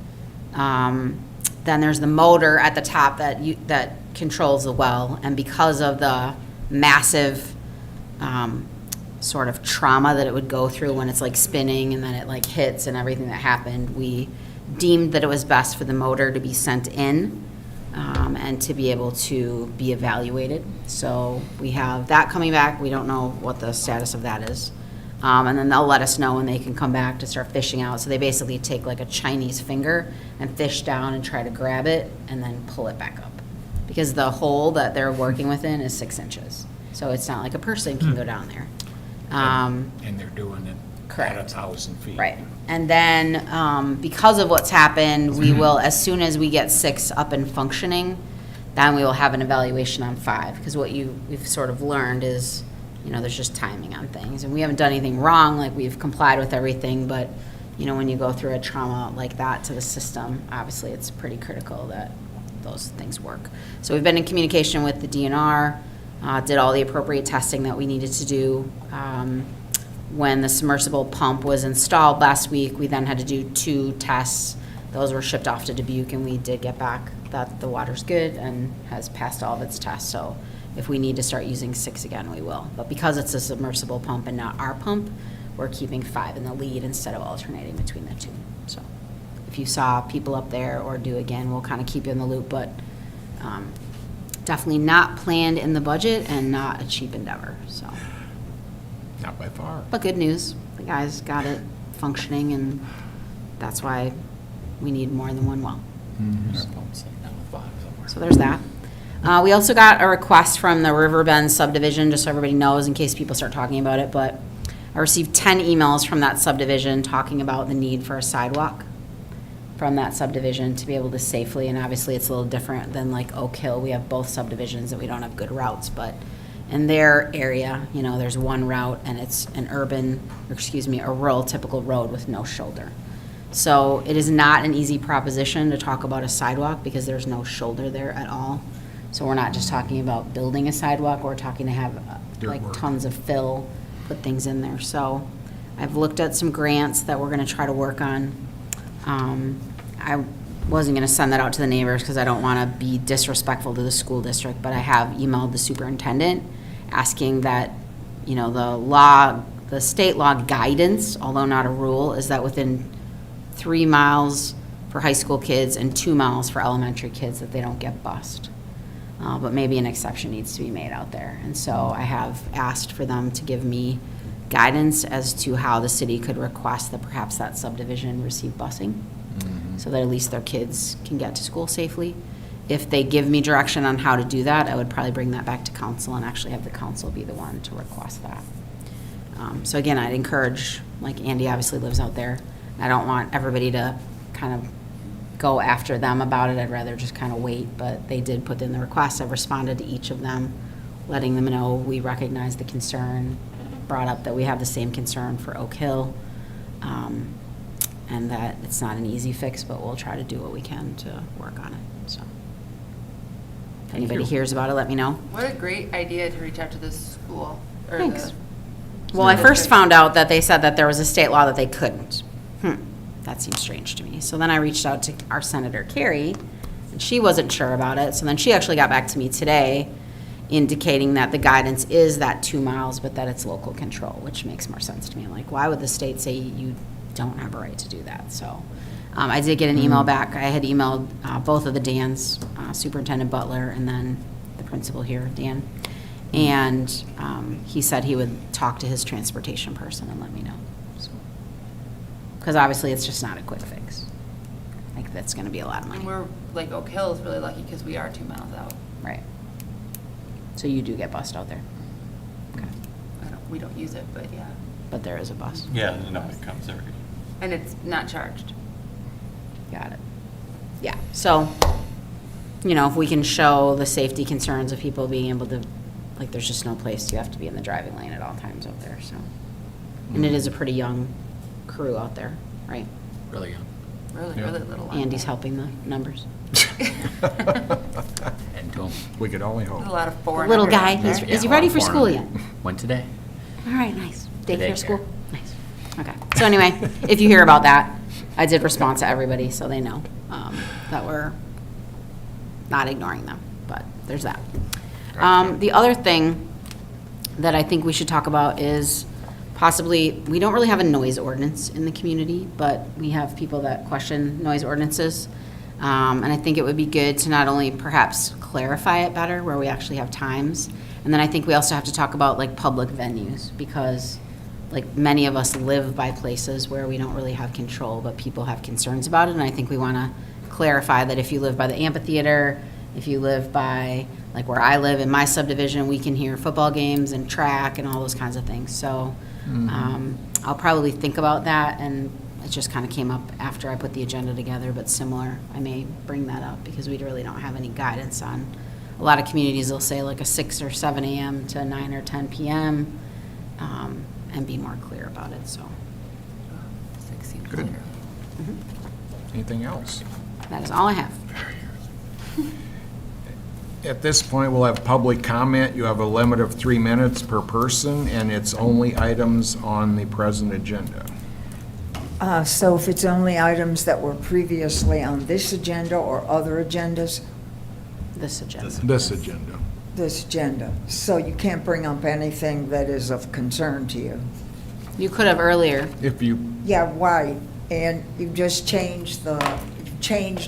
Then there's the motor at the top that controls the well, and because of the massive sort of trauma that it would go through when it's like spinning and then it like hits and everything that happened, we deemed that it was best for the motor to be sent in and to be able to be evaluated. So we have that coming back. We don't know what the status of that is. And then they'll let us know when they can come back to start fishing out. So they basically take like a Chinese finger and fish down and try to grab it and then pull it back up. Because the hole that they're working within is 6 inches. So it's not like a person can go down there. And they're doing it Correct. at 1,000 feet. Right. And then because of what's happened, we will, as soon as we get 6 up and functioning, then we will have an evaluation on 5. Because what we've sort of learned is, you know, there's just timing on things. And we haven't done anything wrong, like we've complied with everything, but, you know, when you go through a trauma like that to the system, obviously it's pretty critical that those things work. So we've been in communication with the DNR, did all the appropriate testing that we needed to do. When the submersible pump was installed last week, we then had to do 2 tests. Those were shipped off to Dubuque, and we did get back that the water's good and has passed all of its tests. So if we need to start using 6 again, we will. But because it's a submersible pump and not our pump, we're keeping 5 in the lead instead of alternating between the 2. So if you saw people up there or do again, we'll kind of keep you in the loop, but definitely not planned in the budget and not a cheap endeavor, so. Not by far. But good news, the guys got it functioning, and that's why we need more than 1 well. Our pump's sitting down with 5 somewhere. So there's that. We also got a request from the Riverbend subdivision, just so everybody knows in case people start talking about it, but I received 10 emails from that subdivision talking about the need for a sidewalk from that subdivision to be able to safely, and obviously it's a little different than like Oak Hill. We have both subdivisions that we don't have good routes, but in their area, you know, there's one route and it's an a rural typical road with no shoulder. So it is not an easy proposition to talk about a sidewalk because there's no shoulder there at all. So we're not just talking about building a sidewalk, we're talking to have Dirt like work. tons of fill, put things in there. So I've looked at some grants that we're gonna try to work on. I wasn't gonna send that out to the neighbors because I don't wanna be disrespectful to the school district, but I have emailed the superintendent asking that, you know, the state law guidance, although not a rule, is that within 3 miles for high school kids and 2 miles for elementary kids that they don't get bused. But maybe an exception needs to be made out there. And so I have asked for them to give me guidance as to how the city could request that perhaps that subdivision receive busing, so that at least their kids can get to school safely. If they give me direction on how to do that, I would probably bring that back to council and actually have the council be the one to request that. So again, I'd encourage, like Andy obviously lives out there, I don't want everybody to kind of go after them about it. I'd rather just kind of wait, but they did put in the request. I've responded to each of them, letting them know we recognize the concern, brought up that we have the same concern for Oak Hill, and that it's not an easy fix, but we'll try to do what we can to work on it, so. If anybody hears about it, let me know. What a great idea to reach out to the school. Or Thanks. the- Well, I first found out that they said that there was a state law that they couldn't. That seems strange to me. So then I reached out to our Senator Carrie, and she wasn't sure about it. So then she actually got back to me today indicating that the guidance is that 2 miles, but that it's local control, which makes more sense to me. I'm like, why would the state say you don't have a right to do that? So I did get an email back. I had emailed both of the Dans, Superintendent Butler and then the principal here, Dan. And he said he would talk to his transportation person and let me know. Because obviously it's just not a quick fix. Like, that's gonna be a lot of money. And we're, like, Oak Hill is really lucky because we are 2 miles out. Right. So you do get bused out there? Okay. We don't use it, but yeah. But there is a bus? Yeah, no, it comes every. And it's not charged. Got it. Yeah, so, you know, if we can show the safety concerns of people being able to, like, there's just no place, you have to be in the driving lane at all times out there, so. And it is a pretty young crew out there, right? Really young. Really, Yeah. really little. one. Andy's helping the numbers. And to him. We could only There's hope. a lot of 4 Little guy, is he ready for school yet? Went today. All right, nice. Daycare Daycare. school? Nice. Okay. So anyway, if you hear about that, I did respond to everybody, so they know that we're not ignoring them, but there's that. The other thing that I think we should talk about is possibly, we don't really have a noise ordinance in the community, but we have people that question noise ordinances. And I think it would be good to not only perhaps clarify it better, where we actually have times, and then I think we also have to talk about like public venues, because like many of us live by places where we don't really have control, but people have concerns about it, and I think we want to clarify that if you live by the amphitheater, if you live by, like where I live in my subdivision, we can hear football games and track and all those kinds of things. So I'll probably think about that, and it just kind of came up after I put the agenda together, but similar, I may bring that up because we really don't have any guidance on. A lot of communities will say like a 6 or 7 a.m. to 9 or 10 p.m. And be more clear about it, so. 6 seems Good. clear. Anything else? That is all I have. At this point, we'll have public comment. You have a limit of 3 minutes per person, and it's only items on the present agenda. So if it's only items that were previously on this agenda or other agendas, This agenda. This agenda. this agenda, so you can't bring up anything that is of concern to you? You could have earlier. If you, Yeah, right, and you just changed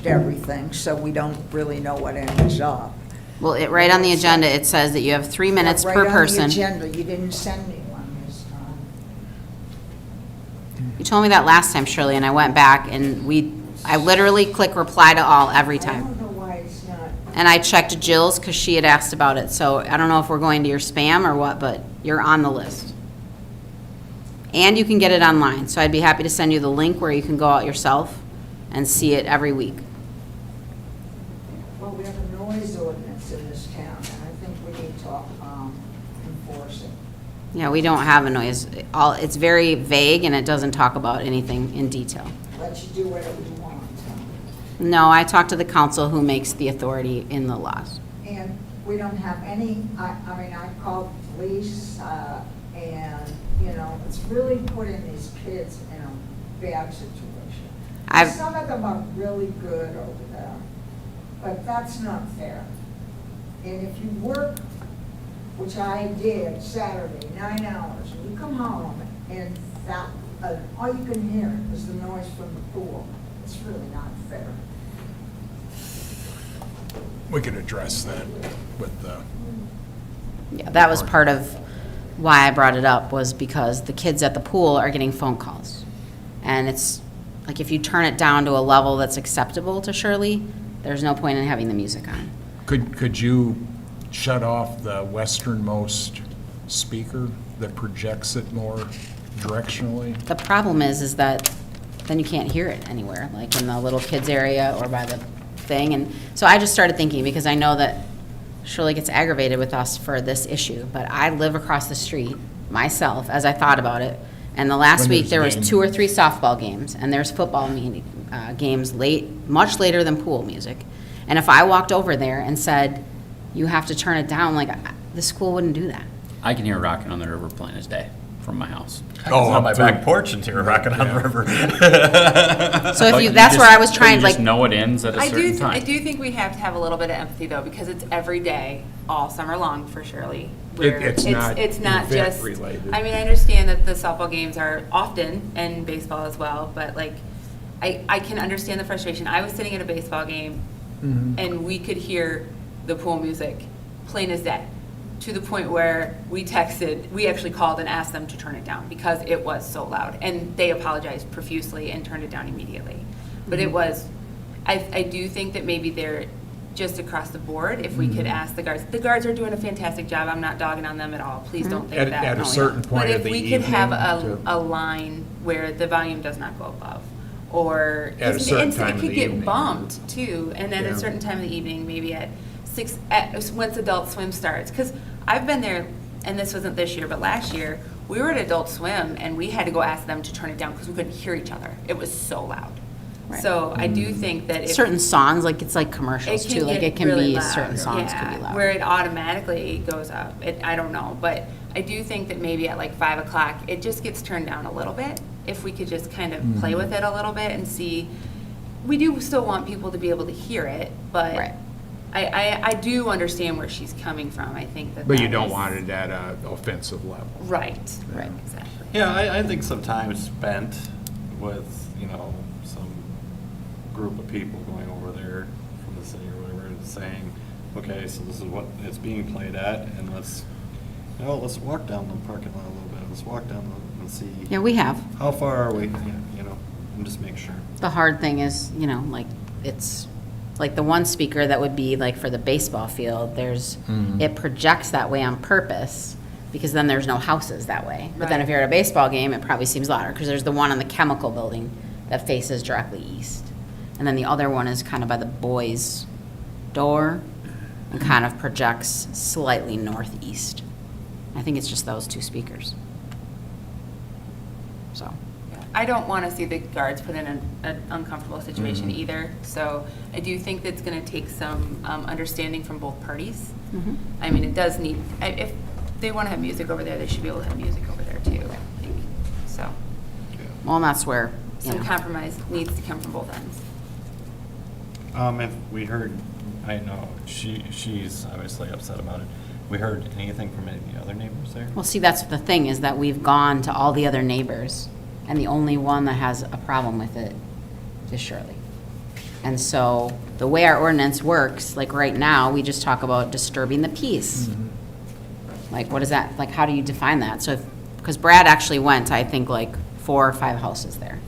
everything, so we don't really know what ends up. Well, right on the agenda, it says that you have 3 minutes per Right on the person. agenda, you didn't send me one this time. You told me that last time, Shirley, and I went back and I literally click reply to all every I time. don't know why it's not. And I checked Jill's because she had asked about it, so I don't know if we're going to your spam or what, but you're on the list. And you can get it online, so I'd be happy to send you the link where you can go out yourself and see it every week. Well, we have a noise ordinance in this town, and I think we need to enforce it. Yeah, we don't have a noise, it's very vague and it doesn't talk about anything in detail. Let you do whatever you want. No, I talked to the council who makes the authority in the laws. And we don't have any, I mean, I called police, and, you know, it's really putting these kids in a bad situation. Some of them are really good over there, but that's not fair. And if you work, which I did Saturday, 9 hours, and you come home and that, all you can hear is the noise from the pool, it's really not fair. We could address that with the, Yeah, that was part of why I brought it up, was because the kids at the pool are getting phone calls. And it's, like, if you turn it down to a level that's acceptable to Shirley, there's no point in having the music on. could you shut off the westernmost speaker that projects it more directionally? The problem is that then you can't hear it anywhere, like in the little kids area or by the thing. And so I just started thinking, because I know that Shirley gets aggravated with us for this issue, but I live across the street myself as I thought about it. And the last When week, there's there was games. 2 or 3 softball games, and there's football games late, much later than pool music. And if I walked over there and said, you have to turn it down, like, the school wouldn't do that. I can hear Rockin' on the River plain as day from my house. Oh, on up my through- back porch and rocking on the river. So if But you, that's where I was trying, You like, just know it ends at a I certain do, time. I do think we have to have a little bit of empathy though, because it's every day, all summer long for Shirley. where it's not It's not event just, related. I mean, I understand that the softball games are often, and baseball as well, but like, I can understand the frustration. I was sitting at a baseball game, and we could hear the pool music plain as day, to the point where we actually called and asked them to turn it down because it was so loud. And they apologized profusely and turned it down immediately. But it was, I do think that maybe they're just across the board, if we could ask the guards. The guards are doing a fantastic job. I'm not dogging on them at all. Please don't think At- that. at a No, certain point But of if the we could have evening a line where the volume does not go above, or. At a certain and time of it could the get evening. bumped too, and at Yeah. a certain time of the evening, maybe at 6, once Adult Swim starts. Because I've been there, and this wasn't this year, but last year, we were at Adult Swim, and we had to go ask them to turn it down because we couldn't hear each other. It was so loud. Right. So I do think that if. certain songs, like, it's like commercials too, like, get it can really be, loud. certain songs could be Yeah, loud. where it automatically goes up. I don't know, but I do think that maybe at like 5 o'clock, it just gets turned down a little bit. If we could just kind of play with it a little bit and see, we do still want people to be able to hear it, but Right. I do understand where she's coming from. I think that. But you that don't is- want it at an offensive level. Right, exactly. Yeah, I think some time spent with, you know, some group of people going over there from the city or whatever, and saying, okay, so this is what it's being played at, and let's walk down the parking lot a little bit, let's walk down and see. Yeah, we have. How far are we, you know, and just make sure. The hard thing is, you know, like, it's, like, the one speaker that would be, like, for the baseball field, it projects that way on purpose, because then there's no houses that way. But then if Right. you're at a baseball game, it probably seems louder, because there's the one on the chemical building that faces directly east. And then the other one is kind of by the boys' door, and kind of projects slightly northeast. I think it's just those 2 speakers. So. I don't want to see the guards put in an uncomfortable situation either. So I do think that's going to take some understanding from both parties. I mean, it does need, if they want to have music over there, they should be able to have music over there too, I think. So Well, and that's where, you some know. compromise needs to come from both ends. If we heard, I know, she's obviously upset about it. We heard anything from any other neighbors there? Well, see, that's the thing, is that we've gone to all the other neighbors, and the only one that has a problem with it is Shirley. And so, the way our ordinance works, like right now, we just talk about disturbing the peace. Like, what is that, like, how do you define that? So, because Brad actually went, I think, like 4 or 5 houses there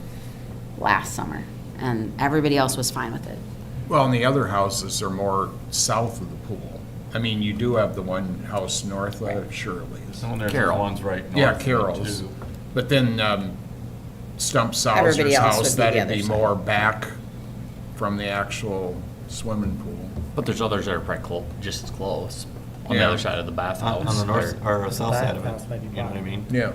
last summer, and everybody else was fine with it. Well, and the other houses are more south of the pool. I mean, you do have the one house north of Shirley's. And there's Carol. ones right Yeah, north of it, Carol's. too. But then Stump Everybody Sauer's else house, would be the that'd other be side. more back from the actual swimming pool. But there's others that are probably just as close, on the Yeah. other side of the bathhouse. On the north, or- or south side of it, Bathhouse might be you know what I mean? Yeah.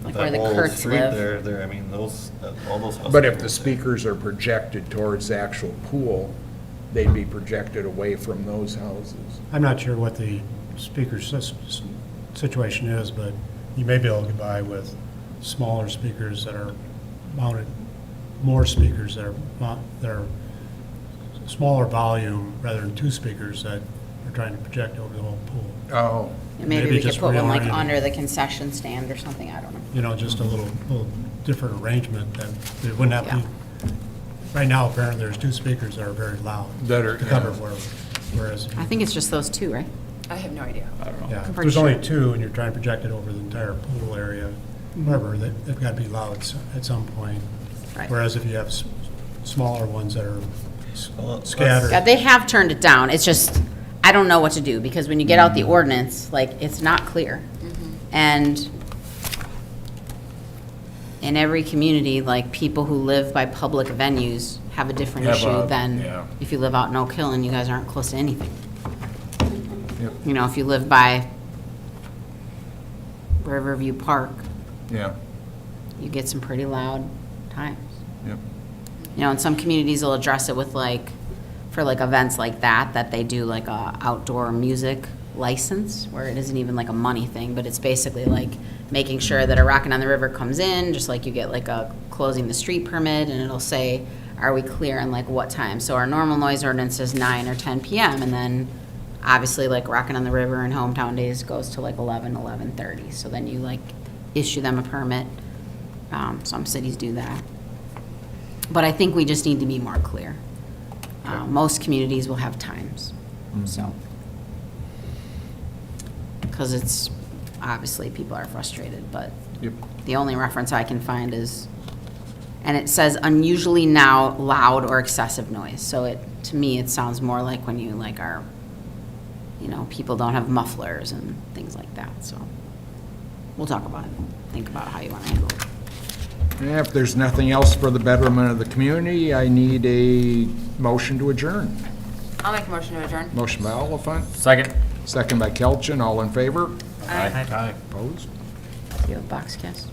Like That where the whole Kurtz street live. there, I mean, those, all those houses. But if the speakers are projected towards the actual pool, they'd be projected away from those houses. I'm not sure what the speaker situation is, but you may be able to get by with smaller speakers that are mounted, more speakers that are smaller volume rather than two speakers that are trying to project over the whole pool. Oh. Maybe we Maybe could just put one like reorienting. under the concession stand or something, I don't know. You know, just a little different arrangement that there wouldn't have to be. Right now, apparently, there's two speakers that are very loud. That are- To cover yeah. whereas, I think it's just those two, right? I have no idea. I don't know. yeah, I'm if pretty there's only sure. two and you're trying to project it over the entire pool area, whatever, they've got to be loud at some point. Right. Whereas if you have smaller ones that are Well, let's- scattered. Yeah, they have turned it down. It's just, I don't know what to do, because when you get out the ordinance, like, it's not clear. And in every community, like, people who live by public venues have a different Have issue a- than yeah. if you live out in Oak Hill and you guys aren't close to anything. Yep. You know, if you live by Riverview Park, Yeah, you get some pretty loud times. yep. You know, and some communities will address it with like, for like events like that they do like a outdoor music license, where it isn't even like a money thing, but it's basically like making sure that a Rockin' on the River comes in, just like you get like a closing the street permit, and it'll say, are we clear on like what time? So our normal noise ordinance is 9 or 10 PM, and then obviously like Rockin' on the River and Hometown Days goes to like 11:30. So then you like issue them a permit. Some cities do that. But I think we just need to be more clear. Most communities will have times, so. Because it's, obviously, people are frustrated, but Yep. the only reference I can find is, and it says unusually now loud or excessive noise. So it, to me, it sounds more like when you like are, you know, people don't have mufflers and things like that, so. We'll talk about it. Think about how you want to handle it. Yeah, if there's nothing else for the betterment of the community, I need a motion to adjourn. I'll make a motion to adjourn. Motion by Oliphant, Second. second by Kelchin, all in favor? Aye. Opposed? Do you have a box, Cass?